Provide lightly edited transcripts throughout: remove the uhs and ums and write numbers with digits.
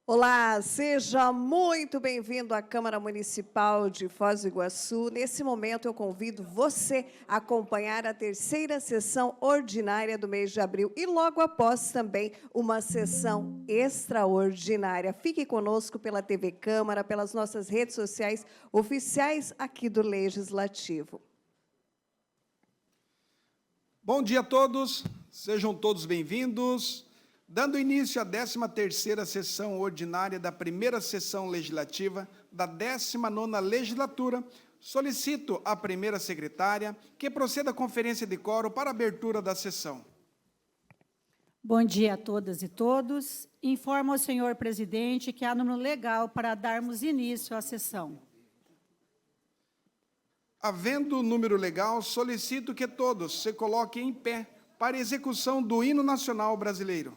Olá, seja muito bem-vindo à Câmara Municipal de Foz do Iguaçu. Nesse momento, eu convido você a acompanhar a terceira sessão ordinária do mês de abril e, logo após, também uma sessão extraordinária. Fique conosco pela TV Câmara, pelas nossas redes sociais oficiais aqui do Legislativo. Bom dia a todos, sejam todos bem-vindos. Dando início à 13ª sessão ordinária da primeira sessão legislativa da 19ª legislatura, solicito à primeira secretária que proceda à conferência de quórum para a abertura da sessão. Bom dia a todas e todos. Informo ao senhor presidente que há número legal para darmos início à sessão. Havendo número legal, solicito que todos se coloquem em pé para a execução do hino nacional brasileiro.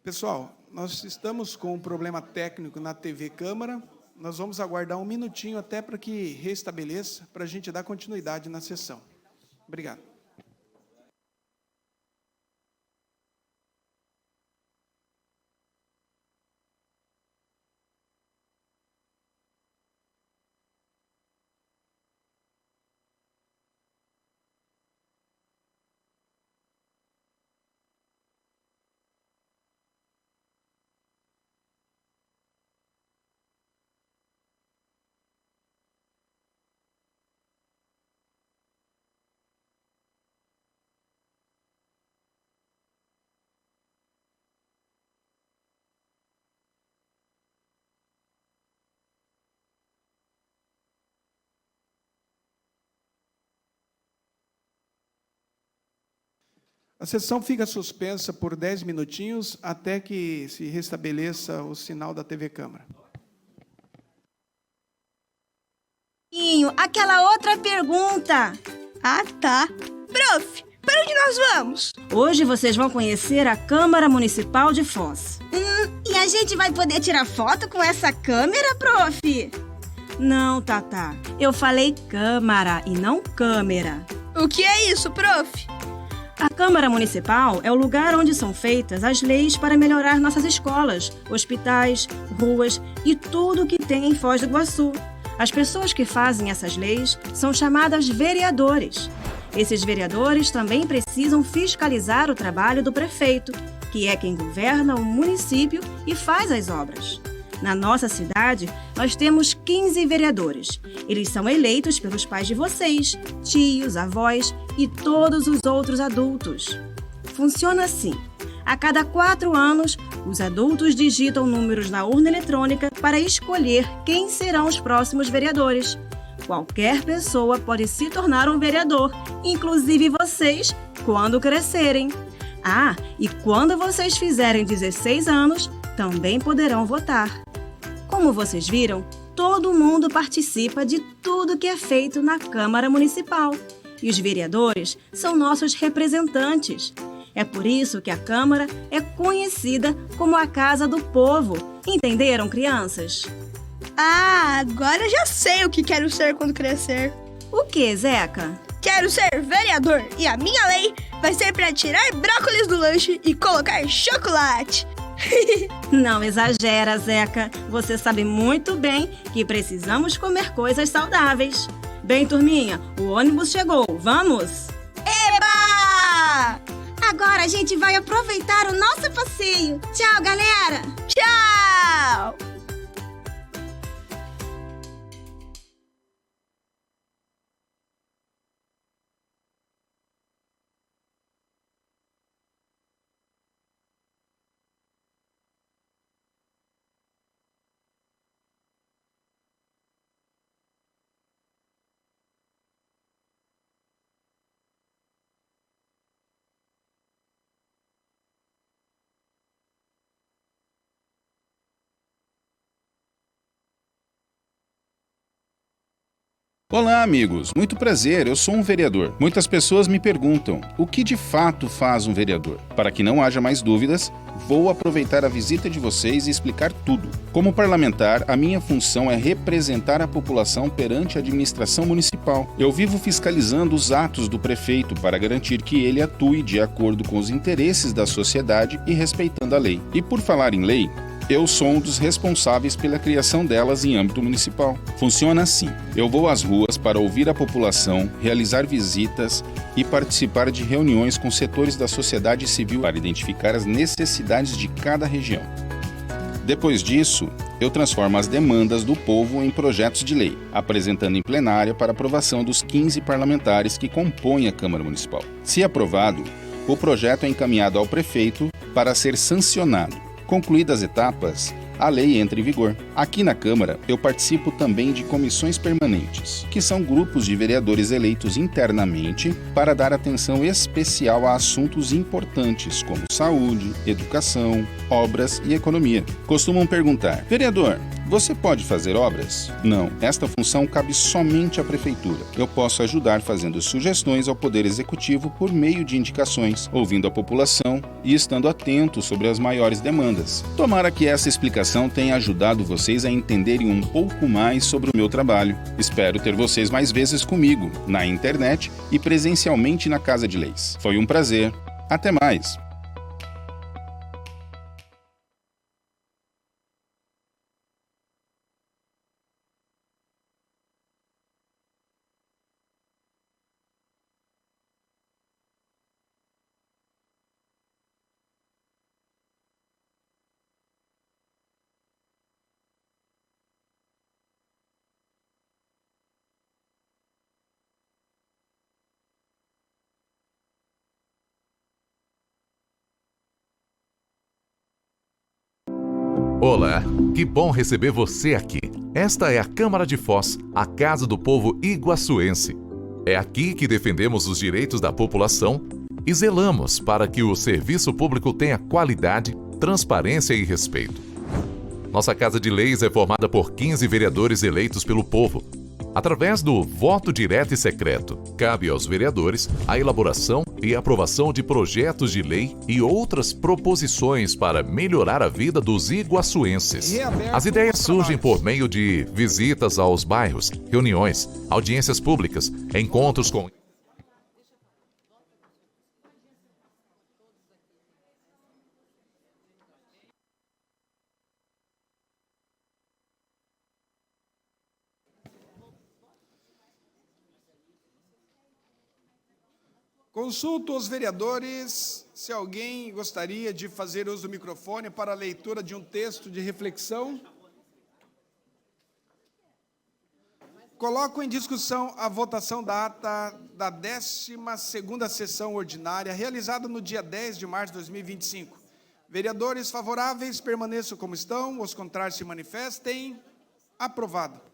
Pessoal, nós estamos com um problema técnico na TV Câmara. Nós vamos aguardar um minutinho até para que restabeleça, para a gente dar continuidade na sessão. Obrigado. A sessão fica suspensa por 10 minutinhos até que se restabeleça o sinal da TV Câmara. Aquela outra pergunta. Ah, tá. Prof, para onde nós vamos? Hoje vocês vão conhecer a Câmara Municipal de Foz. E a gente vai poder tirar foto com essa câmera, prof? Não, Tatá. Eu falei câmara e não câmera. O que é isso, prof? A Câmara Municipal é o lugar onde são feitas as leis para melhorar nossas escolas, hospitais, ruas e tudo o que tem em Foz do Iguaçu. As pessoas que fazem essas leis são chamadas vereadores. Esses vereadores também precisam fiscalizar o trabalho do prefeito, que é quem governa o município e faz as obras. Na nossa cidade, nós temos 15 vereadores. Eles são eleitos pelos pais de vocês, tios, avós e todos os outros adultos. Funciona assim. A cada 4 anos, os adultos digitam números na urna eletrônica para escolher quem serão os próximos vereadores. Qualquer pessoa pode se tornar um vereador, inclusive vocês, quando crescerem. Ah, e quando vocês fizerem 16 anos, também poderão votar. Como vocês viram, todo mundo participa de tudo que é feito na Câmara Municipal. E os vereadores são nossos representantes. É por isso que a Câmara é conhecida como a Casa do Povo. Entenderam, crianças? Ah, agora já sei o que quero ser quando crescer. O que, Zeca? Quero ser vereador e a minha lei vai ser para tirar brócolis do lanche e colocar chocolate. Não exagera, Zeca. Você sabe muito bem que precisamos comer coisas saudáveis. Bem, turminha, o ônibus chegou. Vamos? Eba! Agora a gente vai aproveitar o nosso passeio. Tchau, galera! Tchau! Olá, amigos. Muito prazer, eu sou um vereador. Muitas pessoas me perguntam, o que de fato faz um vereador? Para que não haja mais dúvidas, vou aproveitar a visita de vocês e explicar tudo. Como parlamentar, a minha função é representar a população perante a administração municipal. Eu vivo fiscalizando os atos do prefeito para garantir que ele atue de acordo com os interesses da sociedade e respeitando a lei. E por falar em lei, eu sou um dos responsáveis pela criação delas em âmbito municipal. Funciona assim. Eu vou às ruas para ouvir a população, realizar visitas e participar de reuniões com setores da sociedade civil para identificar as necessidades de cada região. Depois disso, eu transformo as demandas do povo em projetos de lei, apresentando em plenária para aprovação dos 15 parlamentares que compõem a Câmara Municipal. Se aprovado, o projeto é encaminhado ao prefeito para ser sancionado. Concluídas as etapas, a lei entre em vigor. Aqui na Câmara, eu participo também de comissões permanentes, que são grupos de vereadores eleitos internamente para dar atenção especial a assuntos importantes como saúde, educação, obras e economia. Costumam perguntar: vereador, você pode fazer obras? Não, esta função cabe somente à Prefeitura. Eu posso ajudar fazendo sugestões ao Poder Executivo por meio de indicações, ouvindo a população e estando atento sobre as maiores demandas. Tomara que essa explicação tenha ajudado vocês a entenderem um pouco mais sobre o meu trabalho. Espero ter vocês mais vezes comigo, na internet e presencialmente na Casa de Leis. Foi um prazer. Até mais! Olá, que bom receber você aqui. Esta é a Câmara de Foz, a casa do povo iguaçuense. É aqui que defendemos os direitos da população e zelamos para que o serviço público tenha qualidade, transparência e respeito. Nossa Casa de Leis é formada por 15 vereadores eleitos pelo povo. Através do voto direto e secreto, cabe aos vereadores a elaboração e aprovação de projetos de lei e outras proposições para melhorar a vida dos iguaçuenses. As ideias surgem por meio de visitas aos bairros, reuniões, audiências públicas, encontros com... Consulto os vereadores se alguém gostaria de fazer uso do microfone para a leitura de um texto de reflexão. Coloco em discussão a votação da ata da 12ª sessão ordinária, realizada no dia 10 de março de 2025. Vereadores favoráveis permaneçam como estão, os contrários se manifestem. Aprovado.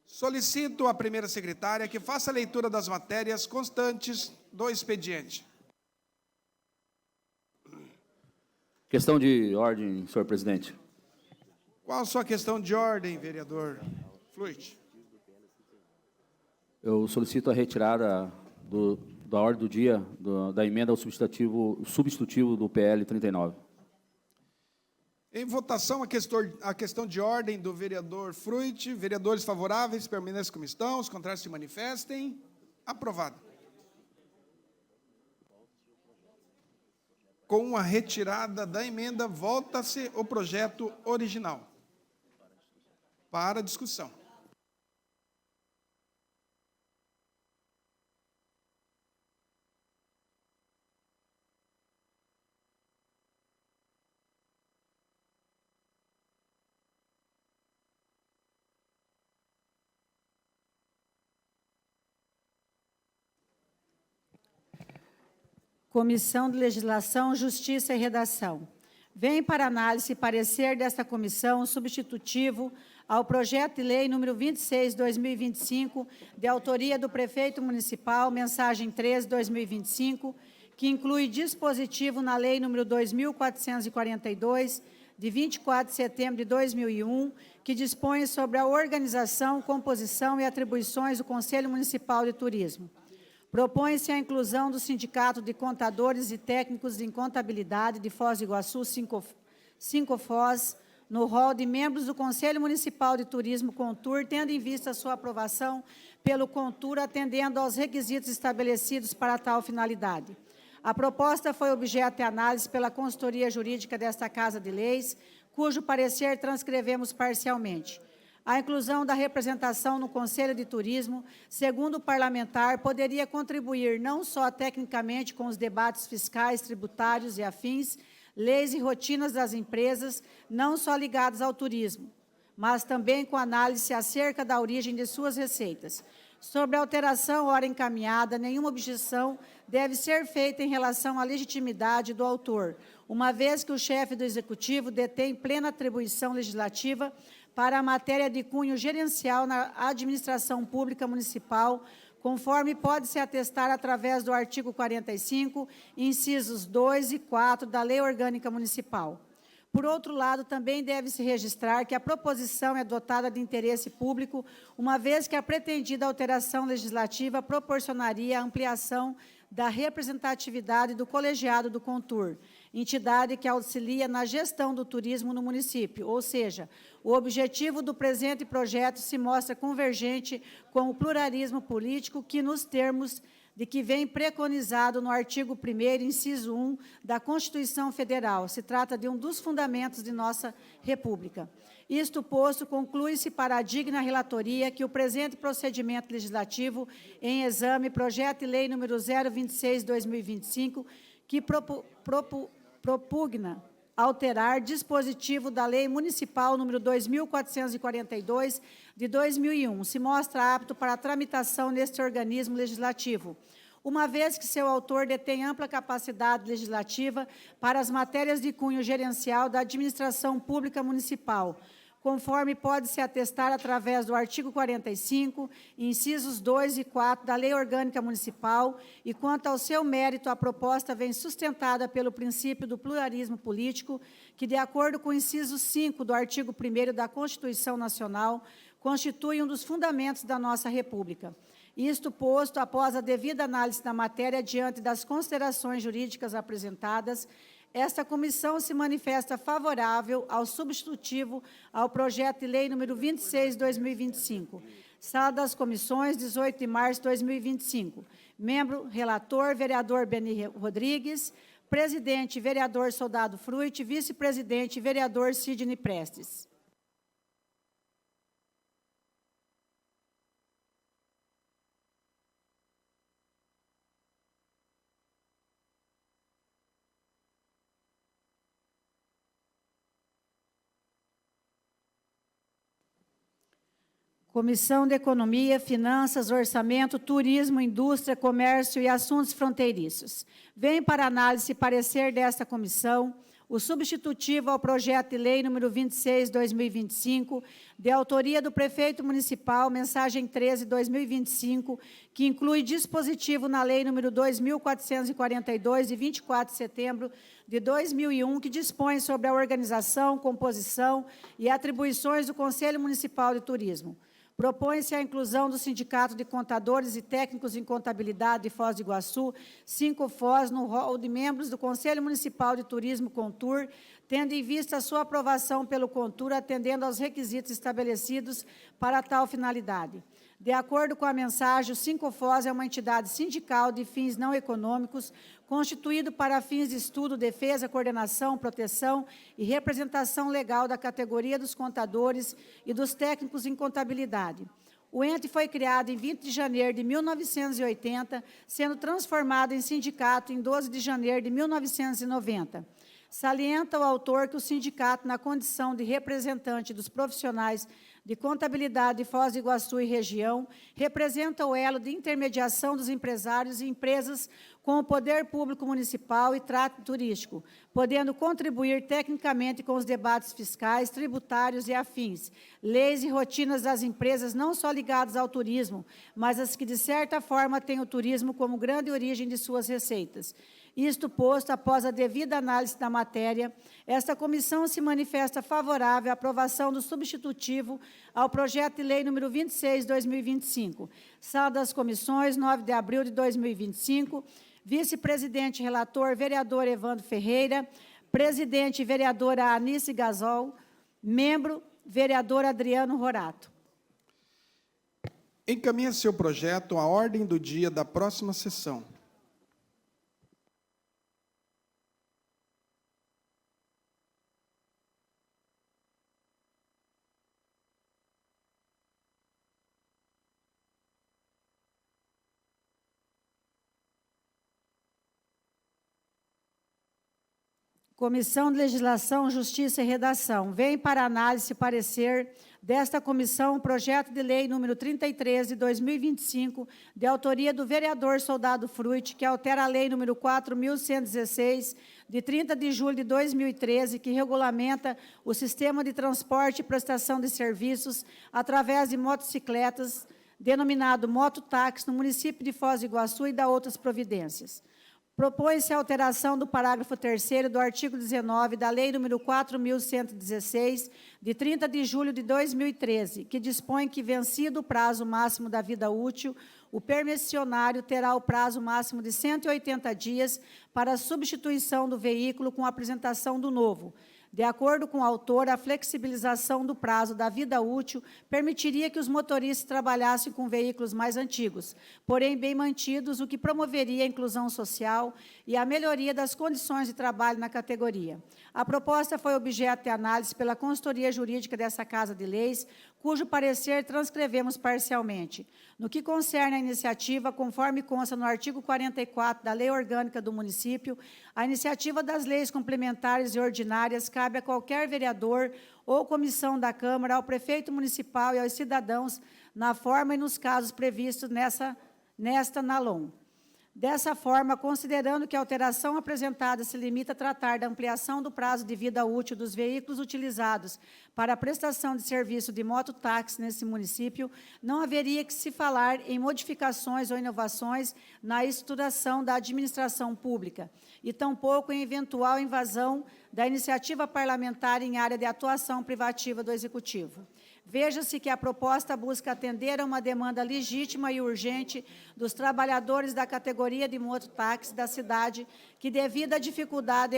Solicito à primeira secretária que faça a leitura das matérias constantes do expediente. Questão de ordem, senhor presidente. Qual a sua questão de ordem, vereador Fluit? Eu solicito a retirada da ordem do dia da emenda ao substitutivo do PL 39. Em votação, a questão de ordem do vereador Fruit. Vereadores favoráveis, permaneçam como estão. Os contrários se manifestem. Aprovado. Com a retirada da emenda, volta-se o projeto original para discussão. Comissão de Legislação, Justiça e Redação. Vem para análise e parecer desta comissão substitutivo ao projeto de lei número 26/2025, de autoria do prefeito municipal, mensagem 13/2025, que inclui dispositivo na lei número 2442, de 24 de setembro de 2001, que dispõe sobre a organização, composição e atribuições do Conselho Municipal de Turismo. Propõe-se a inclusão do Sindicato de Contadores e Técnicos em Contabilidade de Foz do Iguaçu, Sincofoz, no rol de membros do Conselho Municipal de Turismo, CONTUR, tendo em vista a sua aprovação pelo CONTUR, atendendo aos requisitos estabelecidos para tal finalidade. A proposta foi objeto de análise pela consultoria jurídica desta Casa de Leis, cujo parecer transcrevemos parcialmente. A inclusão da representação no Conselho de Turismo, segundo o parlamentar, poderia contribuir não só tecnicamente com os debates fiscais, tributários e afins, leis e rotinas das empresas, não só ligadas ao turismo, mas também com análise acerca da origem de suas receitas. Sobre a alteração ora encaminhada, nenhuma objeção deve ser feita em relação à legitimidade do autor, uma vez que o chefe do Executivo detém plena atribuição legislativa para a matéria de cunho gerencial na administração pública municipal, conforme pode-se atestar através do artigo 45, incisos 2 e 4 da Lei Orgânica Municipal. Por outro lado, também deve-se registrar que a proposição é dotada de interesse público, uma vez que a pretendida alteração legislativa proporcionaria a ampliação da representatividade do colegiado do CONTUR, entidade que auxilia na gestão do turismo no município, ou seja, o objetivo do presente projeto se mostra convergente com o pluralismo político que, nos termos de que vem preconizado no artigo 1º, inciso 1, da Constituição Federal. Se trata de um dos fundamentos de nossa República. Isto posto, conclui-se para a digna relatoria que o presente procedimento legislativo em exame, projeto de lei número 026/2025, que propugna alterar dispositivo da Lei Municipal número 2.442, de 2001, se mostra apto para tramitação neste organismo legislativo, uma vez que seu autor detém ampla capacidade legislativa para as matérias de cunho gerencial da administração pública municipal, conforme pode-se atestar através do artigo 45, incisos 2 e 4 da Lei Orgânica Municipal, e quanto ao seu mérito, a proposta vem sustentada pelo princípio do pluralismo político, que, de acordo com o inciso 5 do artigo 1º da Constituição Nacional, constitui um dos fundamentos da nossa República. Isto posto, após a devida análise da matéria, diante das considerações jurídicas apresentadas, esta comissão se manifesta favorável ao substitutivo ao projeto de lei número 26/2025. Sala das Comissões, 18 de março de 2025. Membro relator, vereador Beni Rodrigues. Presidente, vereador Soldado Fruit. Vice-presidente, vereador Sidney Prestes. Comissão de Economia, Finanças, Orçamento, Turismo, Indústria, Comércio e Assuntos Fronteiriços. Vem para análise e parecer desta comissão o substitutivo ao projeto de lei número 26/2025, de autoria do prefeito municipal, mensagem 13/2025, que inclui dispositivo na lei número 2.442, de 24 de setembro de 2001, que dispõe sobre a organização, composição e atribuições do Conselho Municipal de Turismo. Propõe-se a inclusão do Sindicato de Contadores e Técnicos em Contabilidade de Foz do Iguaçu, 5FOS, no rol de membros do Conselho Municipal de Turismo CONTUR, tendo em vista a sua aprovação pelo CONTUR, atendendo aos requisitos estabelecidos para tal finalidade. De acordo com a mensagem, o 5FOS é uma entidade sindical de fins não econômicos, constituído para fins de estudo, defesa, coordenação, proteção e representação legal da categoria dos contadores e dos técnicos em contabilidade. O ente foi criado em 20 de janeiro de 1980, sendo transformado em sindicato em 12 de janeiro de 1990. Salienta o autor que o sindicato, na condição de representante dos profissionais de contabilidade de Foz do Iguaçu e região, representa o elo de intermediação dos empresários e empresas com o poder público municipal e trato turístico, podendo contribuir tecnicamente com os debates fiscais, tributários e afins, leis e rotinas das empresas não só ligadas ao turismo, mas as que, de certa forma, têm o turismo como grande origem de suas receitas. Isto posto, após a devida análise da matéria, esta comissão se manifesta favorável à aprovação do substitutivo ao projeto de lei número 26/2025. Sala das Comissões, 9 de abril de 2025. Vice-presidente relator, vereador Evandro Ferreira. Presidente, vereadora Anice Gasol. Membro, vereador Adriano Rorato. Encaminha seu projeto à ordem do dia da próxima sessão. Comissão de Legislação, Justiça e Redação. Vem para análise e parecer desta comissão o projeto de lei número 33 de 2025, de autoria do vereador Soldado Fruit, que altera a lei número 4.116 de 30 de julho de 2013, que regulamenta o sistema de transporte e prestação de serviços através de motocicletas, denominado mototáxi, no município de Foz do Iguaçu, e da outras providências. Propõe-se a alteração do parágrafo 3º do artigo 19 da Lei nº 4.116, de 30 de julho de 2013, que dispõe que, vencido o prazo máximo da vida útil, o permissionário terá o prazo máximo de 180 dias para a substituição do veículo com a apresentação do novo. De acordo com o autor, a flexibilização do prazo da vida útil permitiria que os motoristas trabalhassem com veículos mais antigos, porém bem mantidos, o que promoveria a inclusão social e a melhoria das condições de trabalho na categoria. A proposta foi objeto de análise pela consultoria jurídica dessa Casa de Leis, cujo parecer transcrevemos parcialmente. No que concerne à iniciativa, conforme consta no artigo 44 da Lei Orgânica do Município, a iniciativa das leis complementares e ordinárias cabe a qualquer vereador ou comissão da Câmara, ao prefeito municipal e aos cidadãos, na forma e nos casos previstos nesta NALOM. Dessa forma, considerando que a alteração apresentada se limita a tratar da ampliação do prazo de vida útil dos veículos utilizados para a prestação de serviço de mototáxi nesse município, não haveria que se falar em modificações ou inovações na estruturação da administração pública, e tampouco em eventual invasão da iniciativa parlamentar em área de atuação privativa do Executivo. Veja-se que a proposta busca atender a uma demanda legítima e urgente dos trabalhadores da categoria de mototáxi da cidade, que, devido a dificuldades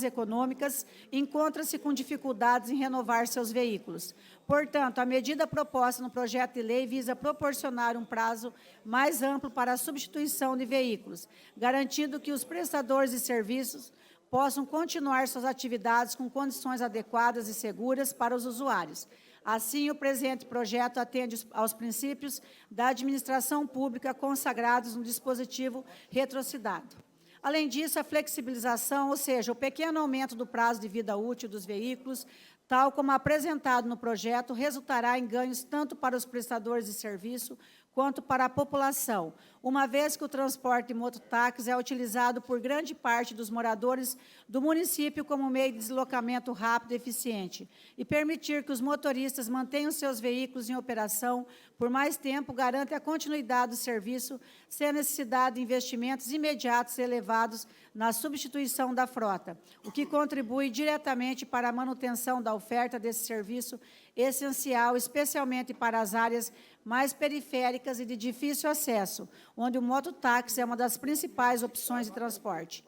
econômicas, encontra-se com dificuldades em renovar seus veículos. Portanto, a medida proposta no projeto de lei visa proporcionar um prazo mais amplo para a substituição de veículos, garantindo que os prestadores de serviços possam continuar suas atividades com condições adequadas e seguras para os usuários. Assim, o presente projeto atende aos princípios da administração pública consagrados no dispositivo retrocitado. Além disso, a flexibilização, ou seja, o pequeno aumento do prazo de vida útil dos veículos, tal como apresentado no projeto, resultará em ganhos tanto para os prestadores de serviço quanto para a população, uma vez que o transporte de mototáxi é utilizado por grande parte dos moradores do município como meio de deslocamento rápido e eficiente, e permitir que os motoristas mantenham seus veículos em operação por mais tempo garante a continuidade do serviço, sem a necessidade de investimentos imediatos e elevados na substituição da frota, o que contribui diretamente para a manutenção da oferta desse serviço essencial, especialmente para as áreas mais periféricas e de difícil acesso, onde o mototáxi é uma das principais opções de transporte.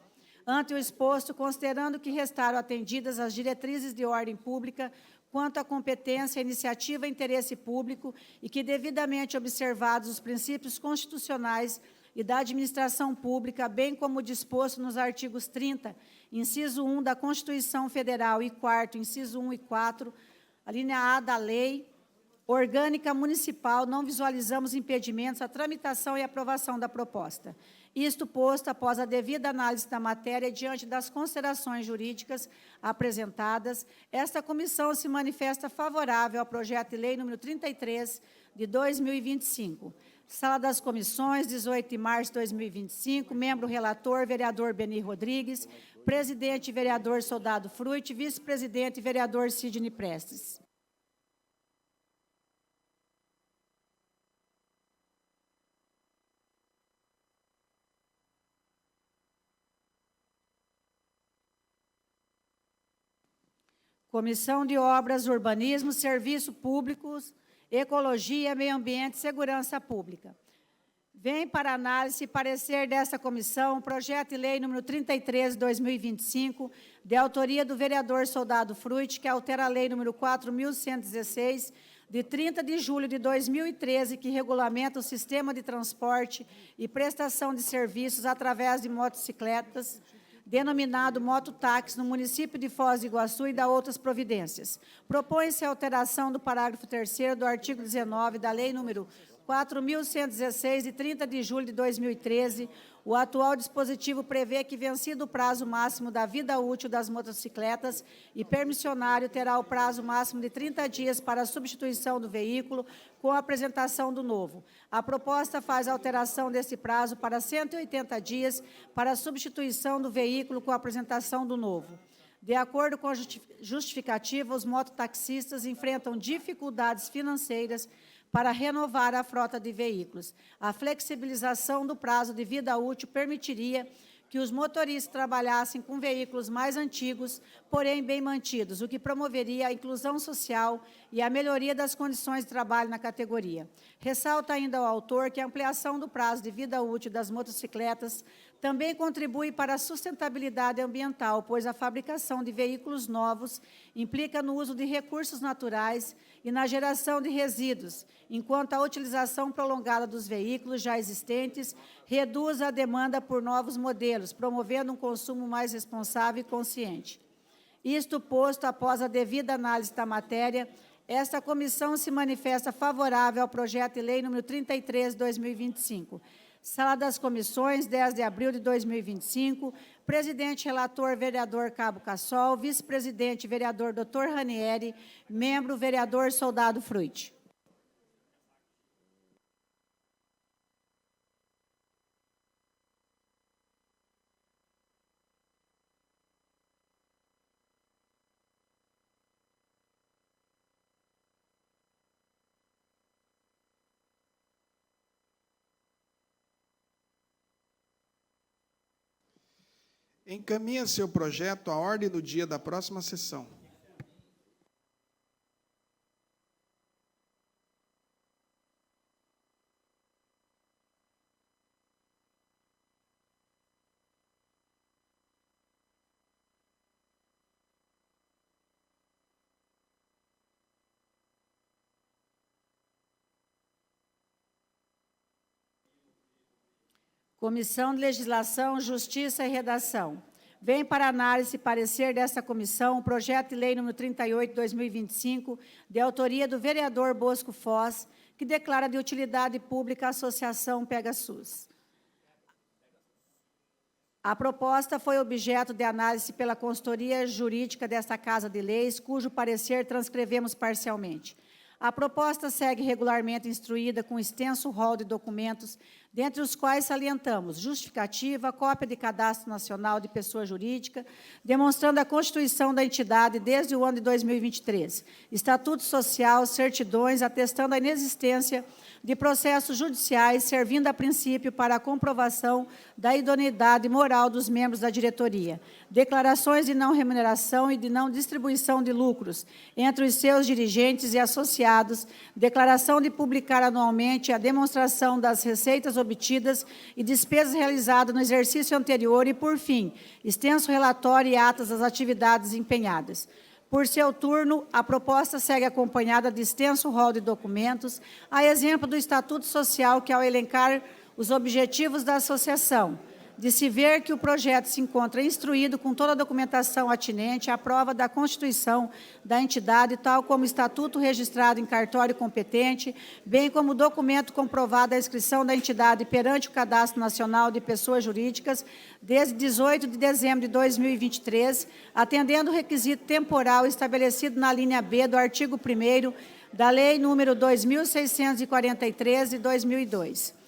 Ante o exposto, considerando que restaram atendidas as diretrizes de ordem pública quanto à competência, iniciativa e interesse público e que, devidamente observados os princípios constitucionais e da administração pública, bem como disposto nos artigos 30, inciso 1 da Constituição Federal e 4º, inciso 1 e 4, a linha A da Lei Orgânica Municipal, não visualizamos impedimentos à tramitação e aprovação da proposta. Isto posto, após a devida análise da matéria, diante das considerações jurídicas apresentadas, esta comissão se manifesta favorável ao projeto de lei número 33, de 2025. Sala das Comissões, 18 de março de 2025, membro relator, vereador Beni Rodrigues, presidente, vereador Soldado Fruit, vice-presidente, vereador Sidney Prestes. Comissão de Obras, Urbanismo, Serviços Públicos, Ecologia, Meio Ambiente e Segurança Pública. Vem para análise e parecer desta comissão o projeto de lei número 33, de 2025, de autoria do vereador Soldado Fruit, que altera a lei número 4.116, de 30 de julho de 2013, que regulamenta o sistema de transporte e prestação de serviços através de motocicletas, denominado mototáxi no município de Foz do Iguaçu e da outras providências. Propõe-se a alteração do parágrafo 3º do artigo 19 da Lei número 4.116, de 30 de julho de 2013, O atual dispositivo prevê que, vencido o prazo máximo da vida útil das motocicletas, e permissionário terá o prazo máximo de 30 dias para a substituição do veículo com a apresentação do novo. A proposta faz alteração desse prazo para 180 dias para a substituição do veículo com a apresentação do novo. De acordo com a justificativa, os mototaxistas enfrentam dificuldades financeiras para renovar a frota de veículos. A flexibilização do prazo de vida útil permitiria que os motoristas trabalhassem com veículos mais antigos, porém bem mantidos, o que promoveria a inclusão social e a melhoria das condições de trabalho na categoria. Ressalta ainda o autor que a ampliação do prazo de vida útil das motocicletas também contribui para a sustentabilidade ambiental, pois a fabricação de veículos novos implica no uso de recursos naturais e na geração de resíduos, enquanto a utilização prolongada dos veículos já existentes reduz a demanda por novos modelos, promovendo um consumo mais responsável e consciente. Isto posto, após a devida análise da matéria, esta comissão se manifesta favorável ao projeto de lei número 33, de 2025. Sala das Comissões, 10 de abril de 2025. Presidente relator, vereador Cabo Cassol. Vice-presidente, vereador Dr. Ranieri. Membro, vereador Soldado Fruit. Encaminha seu projeto à ordem do dia da próxima sessão. Comissão de Legislação, Justiça e Redação. Vem para análise e parecer desta comissão o projeto de lei número 38, de 2025, de autoria do vereador Bosco Foz, que declara de utilidade pública a Associação Pegasus. A proposta foi objeto de análise pela consultoria jurídica desta Casa de Leis, cujo parecer transcrevemos parcialmente. A proposta segue regularmente instruída com extenso rol de documentos, dentre os quais salientamos justificativa, cópia de cadastro nacional de pessoa jurídica, demonstrando a constituição da entidade desde o ano de 2023, estatuto social, certidões, atestando a inexistência de processos judiciais, servindo a princípio para a comprovação da idoneidade moral dos membros da diretoria, declarações de não remuneração e de não distribuição de lucros entre os seus dirigentes e associados, declaração de publicar anualmente a demonstração das receitas obtidas e despesas realizadas no exercício anterior e, por fim, extenso relatório e atas das atividades empenhadas. Por seu turno, a proposta segue acompanhada de extenso rol de documentos, a exemplo do Estatuto Social, que, ao elencar os objetivos da associação, de se ver que o projeto se encontra instruído com toda a documentação atinente à prova da constituição da entidade, tal como estatuto registrado em cartório competente, bem como documento comprovado a inscrição da entidade perante o Cadastro Nacional de Pessoas Jurídicas, desde 18 de dezembro de 2023, atendendo o requisito temporal estabelecido na linha B do artigo 1º da Lei número 2.643, de 2002.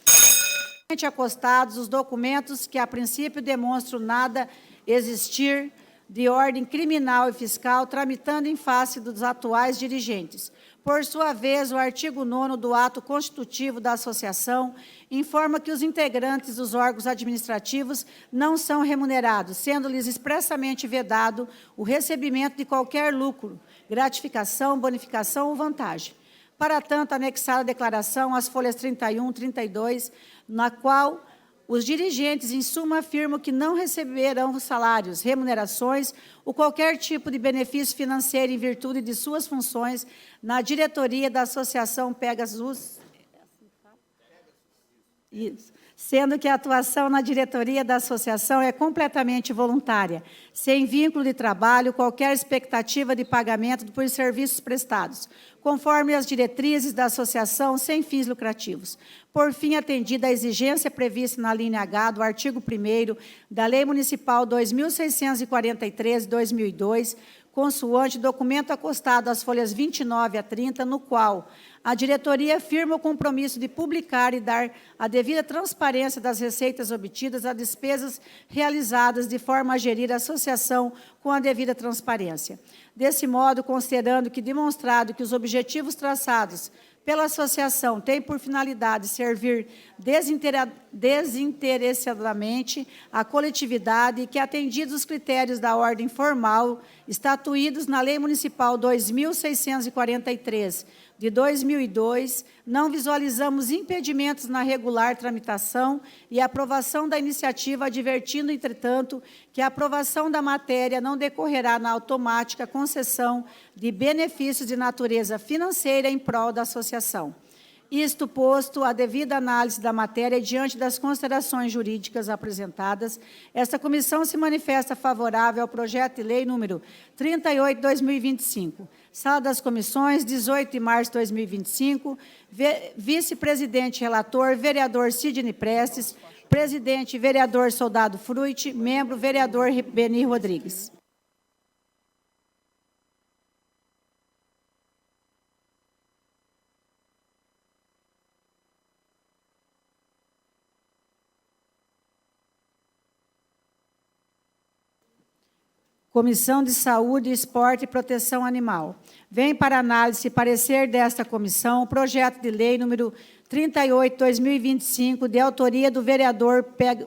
Acostados os documentos que, a princípio, demonstram nada existir de ordem criminal e fiscal, tramitando em face dos atuais dirigentes. Por sua vez, o artigo 9º do ato constitutivo da associação informa que os integrantes dos órgãos administrativos não são remunerados, sendo-lhes expressamente vedado o recebimento de qualquer lucro, gratificação, bonificação ou vantagem. Para tanto, anexar a declaração às folhas 31, 32, na qual os dirigentes, em suma, afirmam que não receberão salários, remunerações ou qualquer tipo de benefício financeiro em virtude de suas funções na diretoria da Associação Pegasus. Isso. Sendo que a atuação na diretoria da associação é completamente voluntária, sem vínculo de trabalho, qualquer expectativa de pagamento por serviços prestados, conforme as diretrizes da associação sem fins lucrativos. Por fim, atendida a exigência prevista na linha H do artigo 1º da Lei Municipal 2.643, de 2002, consoante documento acostado às folhas 29 a 30, no qual a diretoria firma o compromisso de publicar e dar a devida transparência das receitas obtidas a despesas realizadas de forma a gerir a associação com a devida transparência. Desse modo, considerando que demonstrado que os objetivos traçados pela associação têm por finalidade servir desinteressadamente à coletividade e que, atendidos os critérios da ordem formal estatuídos na Lei Municipal 2.643, de 2002, não visualizamos impedimentos na regular tramitação e aprovação da iniciativa, advertindo, entretanto, que a aprovação da matéria não decorrerá na automática concessão de benefícios de natureza financeira em prol da associação. Isto posto, a devida análise da matéria e diante das considerações jurídicas apresentadas, esta comissão se manifesta favorável ao projeto de lei número 38/2025. Sala das Comissões, 18 de março de 2025, vice-presidente relator, vereador Sidney Prestes, presidente, vereador Soldado Fruit, membro, vereador Beni Rodrigues. Comissão de Saúde, Esporte e Proteção Animal. Vem para análise e parecer desta comissão o projeto de lei número 38/2025, de autoria do vereador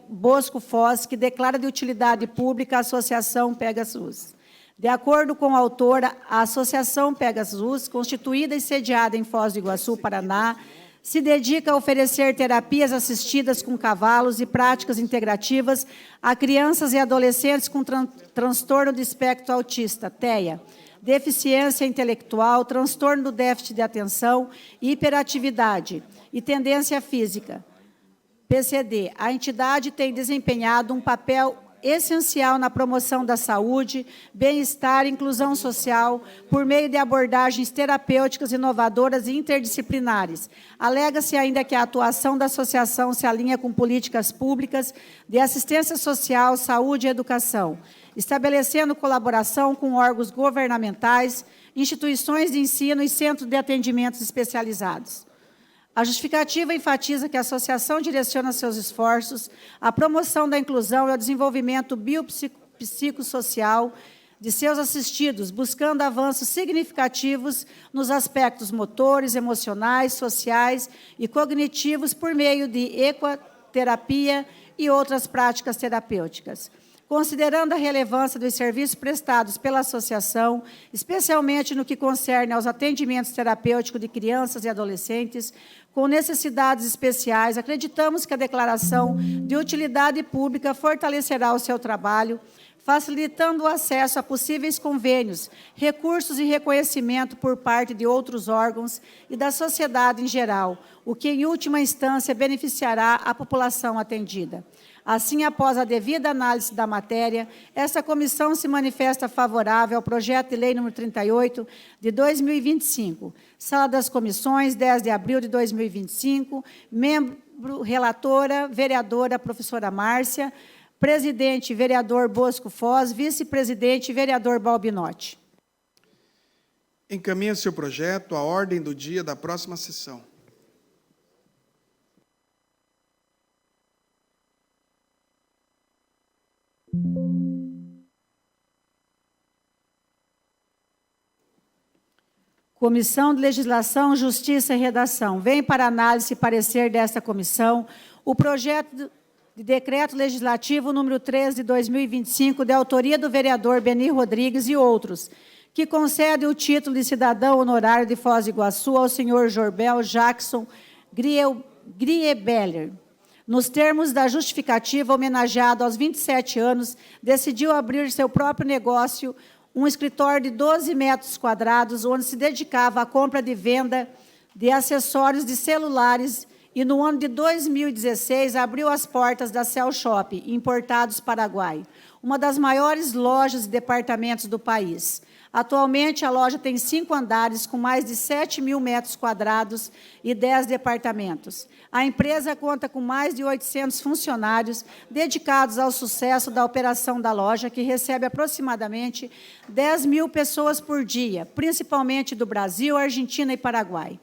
Bosco Foz, que declara de utilidade pública a Associação Pegasus. De acordo com a autora, a Associação Pegasus, constituída e sediada em Foz do Iguaçu, Paraná, se dedica a oferecer terapias assistidas com cavalos e práticas integrativas a crianças e adolescentes com transtorno do espectro autista, TEA, deficiência intelectual, transtorno do déficit de atenção, hiperatividade e tendência física, PCD. A entidade tem desempenhado um papel essencial na promoção da saúde, bem-estar e inclusão social por meio de abordagens terapêuticas inovadoras e interdisciplinares. Alega-se ainda que a atuação da associação se alinha com políticas públicas de assistência social, saúde e educação, estabelecendo colaboração com órgãos governamentais, instituições de ensino e centros de atendimentos especializados. A justificativa enfatiza que a associação direciona seus esforços à promoção da inclusão e ao desenvolvimento biopsicossocial de seus assistidos, buscando avanços significativos nos aspectos motores, emocionais, sociais e cognitivos por meio de ecoterapia e outras práticas terapêuticas. Considerando a relevância dos serviços prestados pela associação, especialmente no que concerne aos atendimentos terapêuticos de crianças e adolescentes com necessidades especiais, acreditamos que a declaração de utilidade pública fortalecerá o seu trabalho, facilitando o acesso a possíveis convênios, recursos e reconhecimento por parte de outros órgãos e da sociedade em geral, o que, em última instância, beneficiará a população atendida. Assim, após a devida análise da matéria, esta comissão se manifesta favorável ao projeto de lei número 38, de 2025. Sala das Comissões, 10 de abril de 2025, membro relatora, vereadora professora Márcia, presidente, vereador Bosco Foz, vice-presidente, vereador Balbinotti. Encaminha seu projeto à ordem do dia da próxima sessão. Comissão de Legislação, Justiça e Redação. Vem para análise e parecer desta comissão o projeto de decreto legislativo número 13 de 2025, de autoria do vereador Beni Rodrigues e outros, que concede o título de cidadão honorário de Foz do Iguaçu ao senhor Jorbel Jackson Griebeller. Nos termos da justificativa, homenageado aos 27 anos, decidiu abrir seu próprio negócio, um escritório de 12 metros quadrados, onde se dedicava à compra e venda de acessórios de celulares e no ano de 2016 abriu as portas da Cell Shop, em Importados, Paraguai, uma das maiores lojas de departamentos do país. Atualmente, a loja tem 5 andares, com mais de 7 mil metros quadrados e 10 departamentos. A empresa conta com mais de 800 funcionários dedicados ao sucesso da operação da loja, que recebe aproximadamente 10 mil pessoas por dia, principalmente do Brasil, Argentina e Paraguai.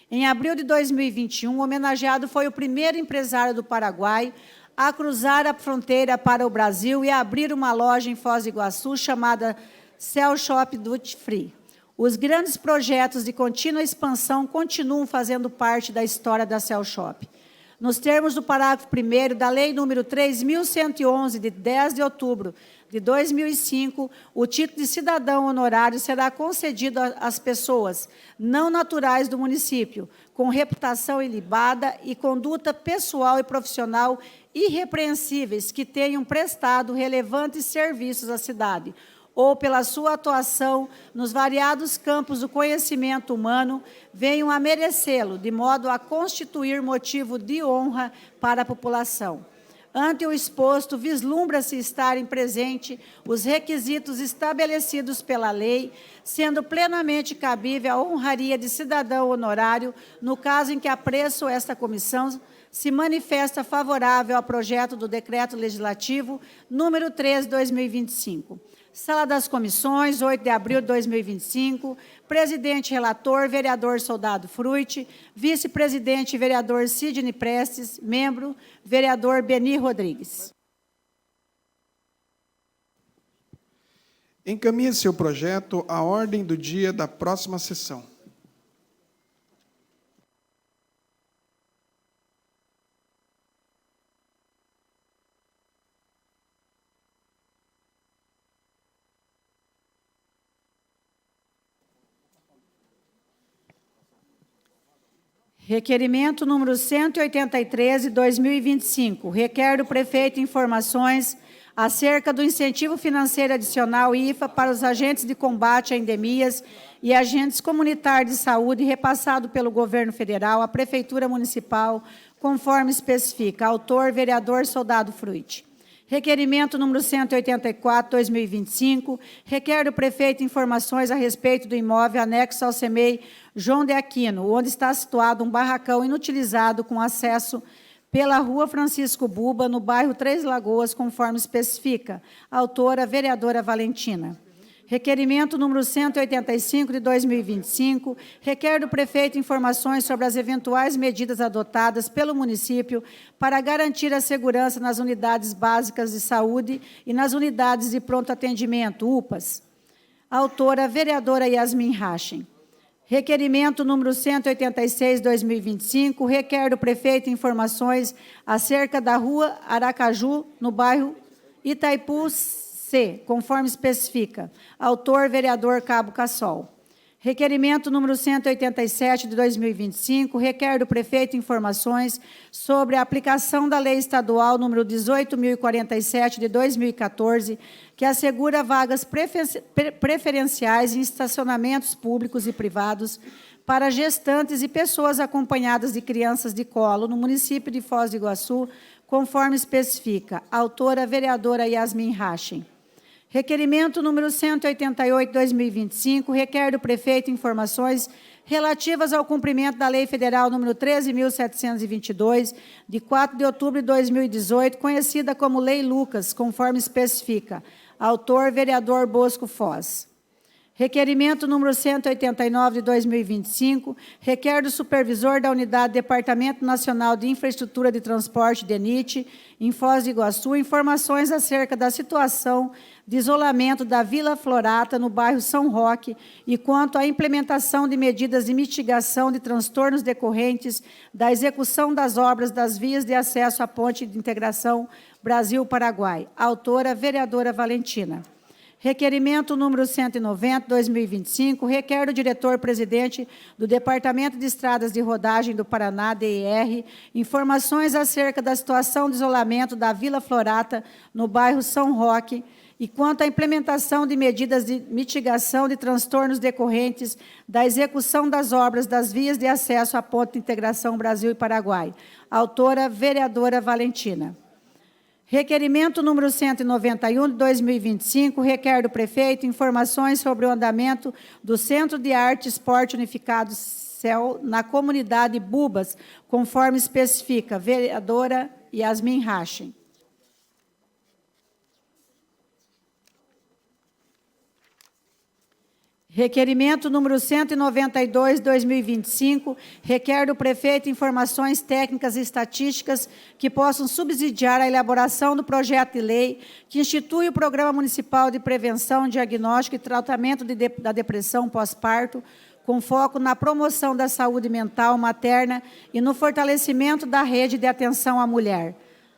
Em abril de 2021, o homenageado foi o primeiro empresário do Paraguai a cruzar a fronteira para o Brasil e a abrir uma loja em Foz do Iguaçu chamada Cell Shop Duty Free. Os grandes projetos de contínua expansão continuam fazendo parte da história da Cell Shop. Nos termos do parágrafo 1º da Lei nº 3.111, de 10 de outubro de 2005, o título de cidadão honorário será concedido às pessoas não naturais do município, com reputação ilibada e conduta pessoal e profissional irrepreensíveis, que tenham prestado relevantes serviços à cidade, ou pela sua atuação nos variados campos do conhecimento humano, venham a merecê-lo, de modo a constituir motivo de honra para a população. Ante o exposto, vislumbra-se estarem presentes os requisitos estabelecidos pela lei, sendo plenamente cabível a honraria de cidadão honorário, no caso em que apreço esta comissão se manifesta favorável ao projeto do Decreto Legislativo número 13/2025. Sala das Comissões, 8 de abril de 2025. Presidente relator, vereador Soldado Fruit. Vice-presidente, vereador Sidney Prestes. Membro, vereador Beni Rodrigues. Encaminhe seu projeto à ordem do dia da próxima sessão. Requerimento número 183, de 2025. Requer do prefeito informações acerca do incentivo financeiro adicional IFA para os agentes de combate a endemias e agentes comunitários de saúde repassado pelo governo federal à Prefeitura Municipal, conforme especifica. Autor, vereador Soldado Fruit. Requerimento número 184, 2025, requer do prefeito informações a respeito do imóvel anexo ao CEMEI João de Aquino, onde está situado um barracão inutilizado com acesso pela Rua Francisco Buba, no bairro Três Lagoas, conforme especifica. Autora, vereadora Valentina. Requerimento número 185, de 2025, requer do prefeito informações sobre as eventuais medidas adotadas pelo município para garantir a segurança nas unidades básicas de saúde e nas unidades de pronto atendimento, UPAs. Autora, vereadora Yasmin Hachem. Requerimento número 186, 2025, requer do prefeito informações acerca da Rua Aracaju, no bairro Itaipu C, conforme especifica. Autor, vereador Cabo Cassol. Requerimento número 187, de 2025, requer do prefeito informações sobre a aplicação da Lei Estadual número 18.047, de 2014, que assegura vagas preferenciais em estacionamentos públicos e privados para gestantes e pessoas acompanhadas de crianças de colo no município de Foz do Iguaçu, conforme especifica. Autora, vereadora Yasmin Hachem. Requerimento número 188, 2025, requer do prefeito informações relativas ao cumprimento da Lei Federal número 13.722, de 4 de outubro de 2018, conhecida como Lei Lucas, conforme especifica. Autor, vereador Bosco Foz. Requerimento número 189, de 2025, requer do supervisor da Unidade Departamento Nacional de Infraestrutura de Transporte, DENIT, em Foz do Iguaçu, informações acerca da situação de isolamento da Vila Florata, no bairro São Roque, e quanto à implementação de medidas de mitigação de transtornos decorrentes da execução das obras das vias de acesso à ponte de integração Brasil-Paraguai. Autora, vereadora Valentina. Requerimento número 190, 2025, requer do diretor-presidente do Departamento de Estradas de Rodagem do Paraná, DER, informações acerca da situação de isolamento da Vila Florata, no bairro São Roque, e quanto à implementação de medidas de mitigação de transtornos decorrentes da execução das obras das vias de acesso à Ponte de Integração Brasil e Paraguai. Autora, vereadora Valentina. Requerimento número 191, de 2025, requer do prefeito informações sobre o andamento do Centro de Arte e Esporte Unificado CEL na comunidade Bubas, conforme especifica. Vereadora Yasmin Rachem. Requerimento número 192, 2025, requer do prefeito informações técnicas e estatísticas que possam subsidiar a elaboração do projeto de lei que institui o Programa Municipal de Prevenção, Diagnóstico e Tratamento da Depressão Pós-Parto, com foco na promoção da saúde mental materna e no fortalecimento da rede de atenção à mulher.